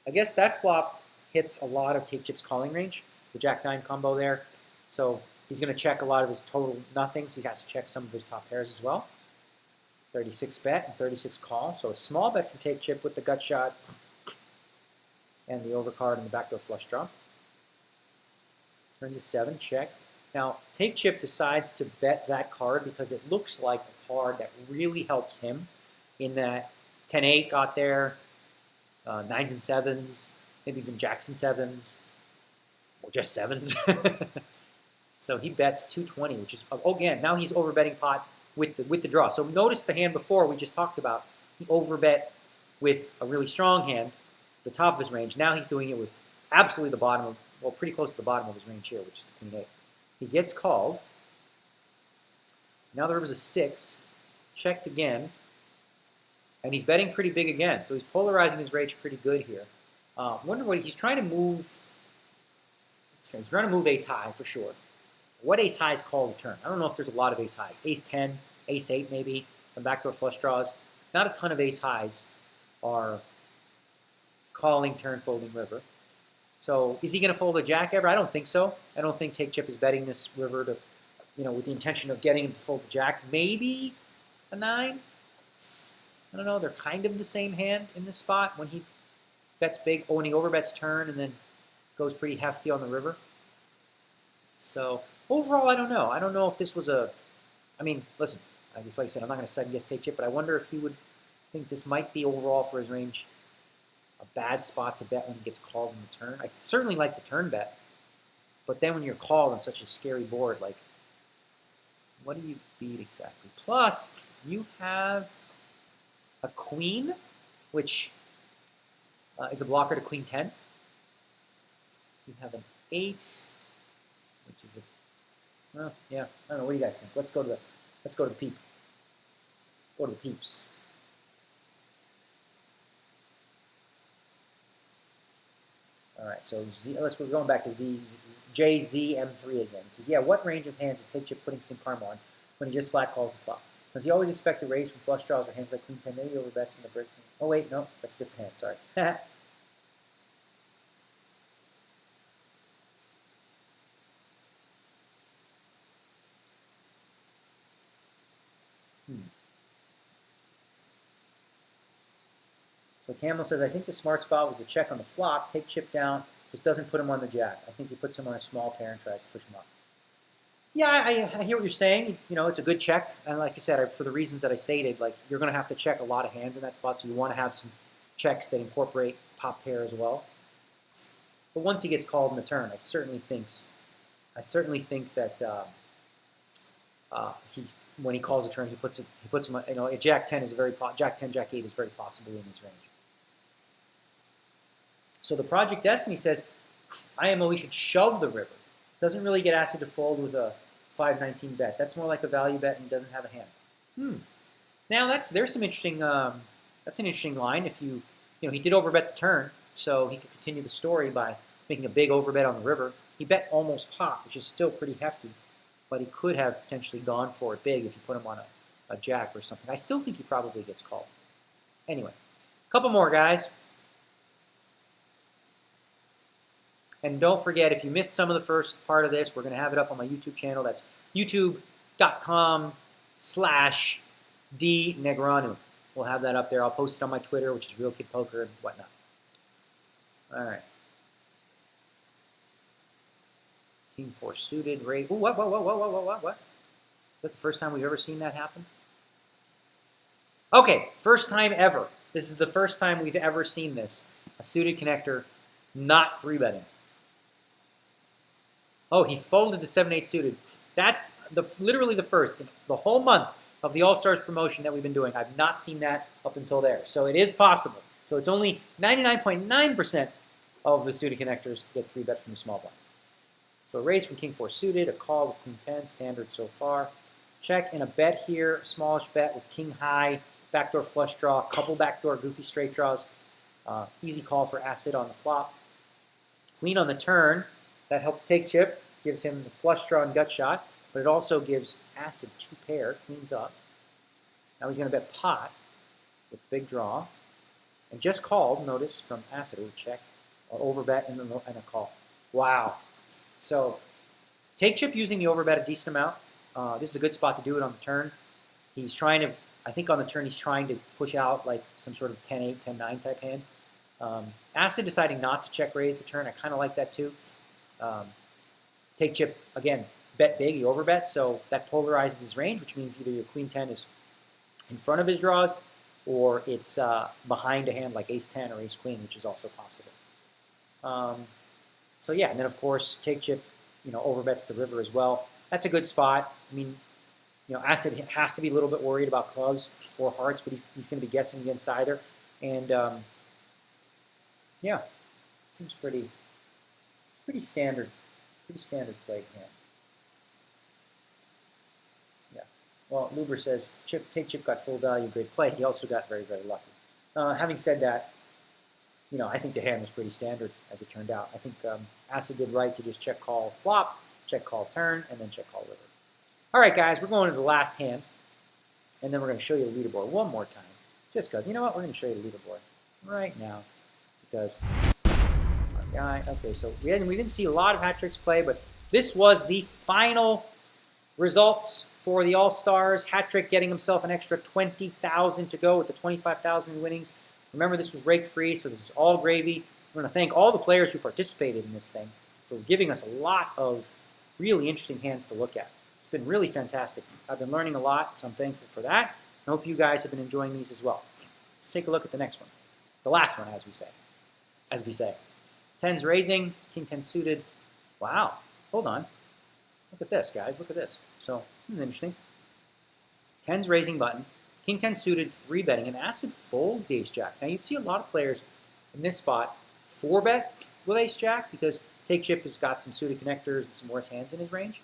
S1: I guess that flop hits a lot of Take Chip's calling range, the Jack-9 combo there. So he's going to check a lot of his total nothings. He has to check some of his top pairs as well. 36 bet and 36 call. So a small bet from Take Chip with the gut shot and the overcard and the backdoor flush draw. Turns a 7, check. Now, Take Chip decides to bet that card because it looks like a card that really helps him in that 10-8 got there, 9s and 7s, maybe even jacks and 7s, or just 7s. So he bets 220, which is, again, now he's overbetting pot with the draw. So notice the hand before we just talked about, he overbet with a really strong hand, the top of his range. Now he's doing it with absolutely the bottom of, well, pretty close to the bottom of his range here, which is the Queen 8. He gets called. Now the river's a 6. Checked again. And he's betting pretty big again. So he's polarizing his range pretty good here. Wonder what he's trying to move. He's trying to move ace high for sure. What ace highs call the turn? I don't know if there's a lot of ace highs. Ace 10, ace 8 maybe, some backdoor flush draws. Not a ton of ace highs are calling turn folding river. So is he going to fold a jack ever? I don't think so. I don't think Take Chip is betting this river to, with the intention of getting him to fold the jack. Maybe a 9. I don't know. They're kind of the same hand in this spot when he bets big, when he overbets turn and then goes pretty hefty on the river. So overall, I don't know. I don't know if this was a, I mean, listen, I guess like I said, I'm not going to second guess Take Chip, but I wonder if he would think this might be overall for his range a bad spot to bet when he gets called in the turn. I certainly like the turn bet, but then when you're called on such a scary board, like, what do you beat exactly? Plus, you have a queen, which is a blocker to Queen 10. You have an 8, which is a, well, yeah, I don't know. What do you guys think? Let's go to the peep. Go to the peeps. All right, so we're going back to JZM3 again. He says, yeah, what range of hands is Take Chip putting Sin Karma on when he just flat calls the flop? Does he always expect a raise from flush draws or hands like Queen 10, maybe overbets in the break? Oh, wait, no, that's a different hand, sorry. So Camel says, I think the smart spot was to check on the flop, take Chip down, just doesn't put him on the jack. I think he puts him on a small pair and tries to push him up. Yeah, I hear what you're saying. It's a good check. And like I said, for the reasons that I stated, like you're going to have to check a lot of hands in that spot, so you want to have some checks that incorporate top pair as well. But once he gets called in the turn, I certainly think that when he calls a turn, he puts him. A Jack 10 is Jack 10, Jack 8 is very possible in his range. So the Project Destiny says, IMO, he should shove the river. Doesn't really get Acid to fold with a 5-19 bet. That's more like a value bet and doesn't have a hand. Now there's some interesting. That's an interesting line. If he did overbet the turn, so he could continue the story by making a big overbet on the river. He bet almost pot, which is still pretty hefty. but he could have potentially gone for it big if you put him on a jack or something. I still think he probably gets called. Anyway, a couple more, guys. And don't forget, if you missed some of the first part of this, we're going to have it up on my YouTube channel. That's youtube.com/dnegranu. We'll have that up there. I'll post it on my Twitter, which is Real Kid Poker and whatnot. All right. King 4 suited, raise. Ooh, what? Is that the first time we've ever seen that happen? Okay, first time ever. This is the first time we've ever seen this. A suited connector not 3-betting. Oh, he folded the 7-8 suited. That's literally the first. The whole month of the All-Stars promotion that we've been doing, I've not seen that up until there. So it is possible. So it's only 99.9% of the suited connectors get 3-bet from the small blind. So a raise from King 4 suited, a call with Queen 10, standard so far. Check and a bet here, a smallish bet with King high, backdoor flush draw, a couple backdoor goofy straight draws. Easy call for Acid on the flop. Queen on the turn, that helps take chip, gives him the flush draw and gut shot, but it also gives Acid 2 pair, queens up. Now he's going to bet pot with the big draw. And just called, notice, from Acid, or check, or overbet and a call. Wow. So take chip using the overbet a decent amount. This is a good spot to do it on the turn. He's trying to, I think on the turn he's trying to push out like some sort of 10-8, 10-9 type hand. Acid deciding not to check raise the turn. I kind of like that too. Take chip, again, bet big, he overbets, so that polarizes his range, which means either your Queen 10 is in front of his draws or it's behind a hand like Ace 10 or Ace Queen, which is also possible. So yeah, and then of course, take chip, overbets the river as well. That's a good spot. I mean, Acid has to be a little bit worried about clubs or hearts, but he's going to be guessing against either. And yeah, seems pretty standard play hand. Yeah. Well, Luber says take chip got full value, great play. He also got very, very lucky. Having said that, I think the hand was pretty standard as it turned out. I think Acid did right to just check call flop, check call turn, and then check call river. All right, guys, we're going to the last hand, and then we're going to show you the leaderboard one more time. Just because, you know what, we're going to show you the leaderboard right now because our guy. Okay, so we didn't see a lot of hat tricks play, but this was the final results for the All-Stars. Hat trick getting himself an extra 20,000 to go with the 25,000 winnings. Remember, this was rake-free, so this is all gravy. I want to thank all the players who participated in this thing for giving us a lot of really interesting hands to look at. It's been really fantastic. I've been learning a lot, so I'm thankful for that. I hope you guys have been enjoying these as well. Let's take a look at the next one. The last one, as we say. 10's raising, King 10 suited. Wow, hold on. Look at this, guys. Look at this. So this is interesting. 10's raising button. King 10 suited, 3-betting, and Acid folds the ace-jack. Now, you'd see a lot of players in this spot 4-bet with ace-jack because take chip has got some suited connectors and some worse hands in his range.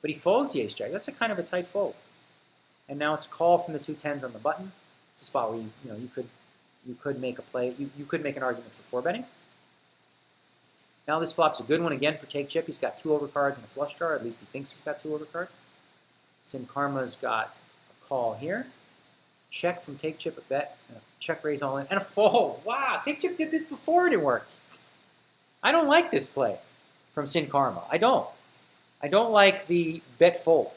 S1: But he folds the ace-jack. That's a kind of a tight fold. And now it's a call from the 2 10s on the button. It's a spot where you could make a play. You could make an argument for 4-betting. Now this flop's a good one again for take chip. He's got 2 overcards and a flush draw. At least he thinks he's got 2 overcards. Sin Karma's got call here, check from take chip, a bet, and a check raise all in, and a fold. Wow, take chip did this before and it worked. I don't like this play from Sin Karma. I don't like the bet fold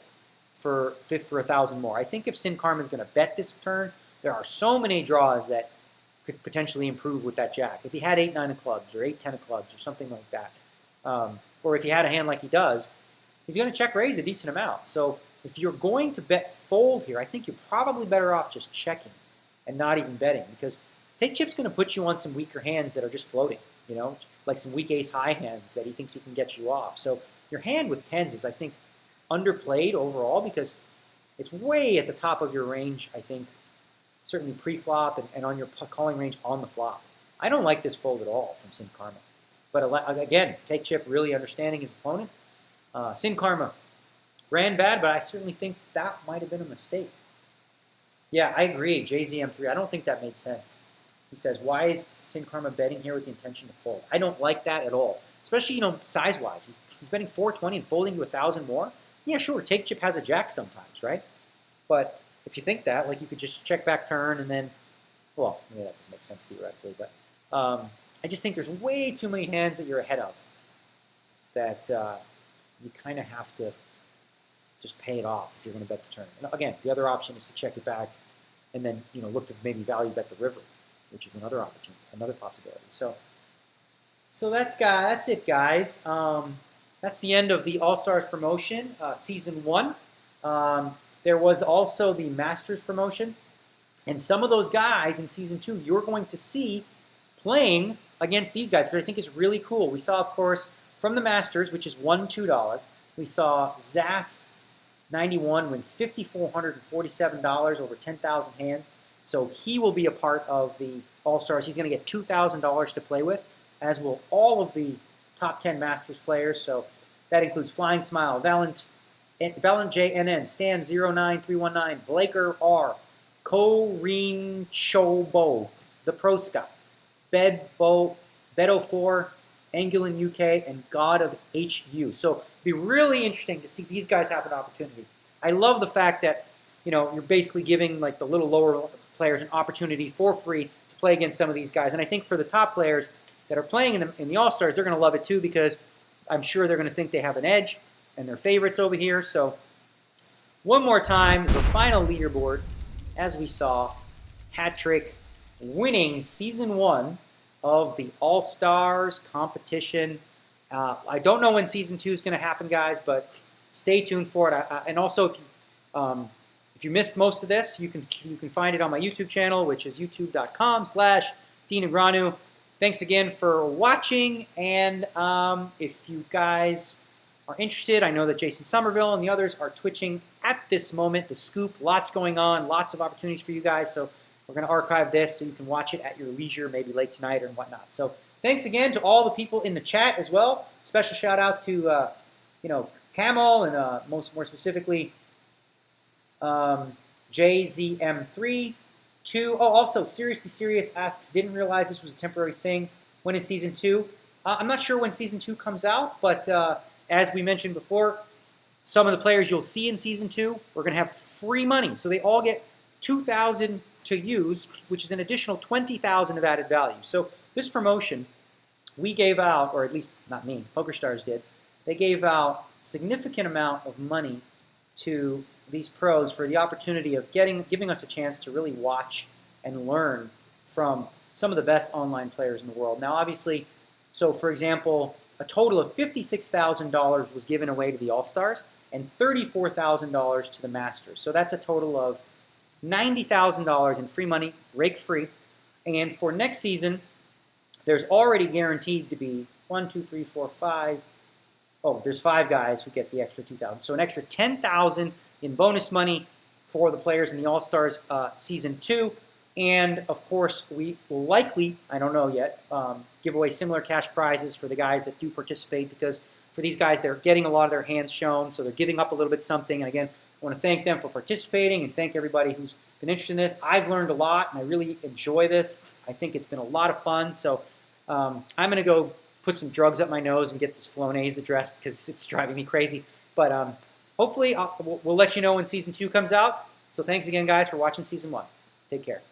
S1: for 1,000 more. I think if Sin Karma is going to bet this turn, there are so many draws that could potentially improve with that jack. If he had 8-9 of clubs or 8-10 of clubs or something like that, or if he had a hand like he does, he's going to check raise a decent amount. So if you're going to bet fold here, I think you're probably better off just checking and not even betting because take chip's going to put you on some weaker hands that are just floating, like some weak ace-high hands that he thinks he can get you off. So your hand with 10s is, I think, underplayed overall because it's way at the top of your range, I think, certainly pre-flop and on your calling range on the flop. I don't like this fold at all from Sin Karma. But again, take chip really understanding his opponent. Sin Karma ran bad, but I certainly think that might have been a mistake. Yeah, I agree. JZM3, I don't think that made sense. He says, why is Sin Karma betting here with the intention to fold? I don't like that at all, especially, size-wise. He's betting 420 and folding to 1,000 more. Yeah, sure, take chip has a jack sometimes, right? But if you think that, like you could just check back turn and then, well, maybe that doesn't make sense theoretically, but I just think there's way too many hands that you're ahead of that you kind of have to just pay it off if you're going to bet the turn. And again, the other option is to check it back and then look to maybe value bet the river, which is another opportunity, another possibility. So that's it, guys. That's the end of the All-Stars promotion, Season 1. There was also the Masters promotion. And some of those guys in Season 2 you're going to see playing against these guys, which I think is really cool. We saw, of course, from the Masters, which is $2, we saw Zas 91 win $5,447 over 10,000 hands. So he will be a part of the All-Stars. He's going to get $2,000 to play with, as will all of the top 10 Masters players. So that includes Flying Smile, Valent JNN, Stan 09319, Blaker R, Corrine Chobo, The Proska, Bedo4, Angulin UK, and God of HU. So it'd be really interesting to see these guys have an opportunity. I love the fact that you're basically giving like the little lower players an opportunity for free to play against some of these guys. And I think for the top players that are playing in the All-Stars, they're going to love it too, because I'm sure they're going to think they have an edge and they're favorites over here. So one more time, the final leaderboard, as we saw, hat-trick winning Season 1 of the All-Stars competition. I don't know when Season 2 is going to happen, guys, but stay tuned for it. And also, if you missed most of this, you can find it on my YouTube channel, which is youtube.com/DNegranu. Thanks again for watching, and if you guys are interested, I know that Jason Somerville and the others are twitching at this moment. The Scoop, lots going on, lots of opportunities for you guys, so we're going to archive this so you can watch it at your leisure, maybe late tonight or whatnot. So thanks again to all the people in the chat as well. Special shout out to Camel and more specifically JZM3. Also, Seriously Serious asks, didn't realize this was a temporary thing. When is Season 2? I'm not sure when Season 2 comes out, but as we mentioned before, some of the players you'll see in Season 2 are going to have free money. So they all get $2,000 to use, which is an additional $20,000 of added value. So this promotion, we gave out, or at least not me, PokerStars did, they gave out significant amount of money to these pros for the opportunity of giving us a chance to really watch and learn from some of the best online players in the world. Now, obviously, so for example, a total of $56,000 was given away to the All-Stars and $34,000 to the Masters. So that's a total of $90,000 in free money, rake free. And for next season, there's already guaranteed to be 1, 2, 3, 4, 5. Oh, there's 5 guys who get the extra $2,000. So an extra $10,000 in bonus money for the players in the All-Stars Season 2. And, of course, we will likely, I don't know yet, give away similar cash prizes for the guys that do participate, because for these guys, they're getting a lot of their hands shown, so they're giving up a little bit something. And, again, I want to thank them for participating and thank everybody who's been interested in this. I've learned a lot, and I really enjoy this. I think it's been a lot of fun. So I'm going to go put some drugs up my nose and get this Flonase addressed because it's driving me crazy. But hopefully we'll let you know when Season 2 comes out. So thanks again, guys, for watching Season 1. Take care.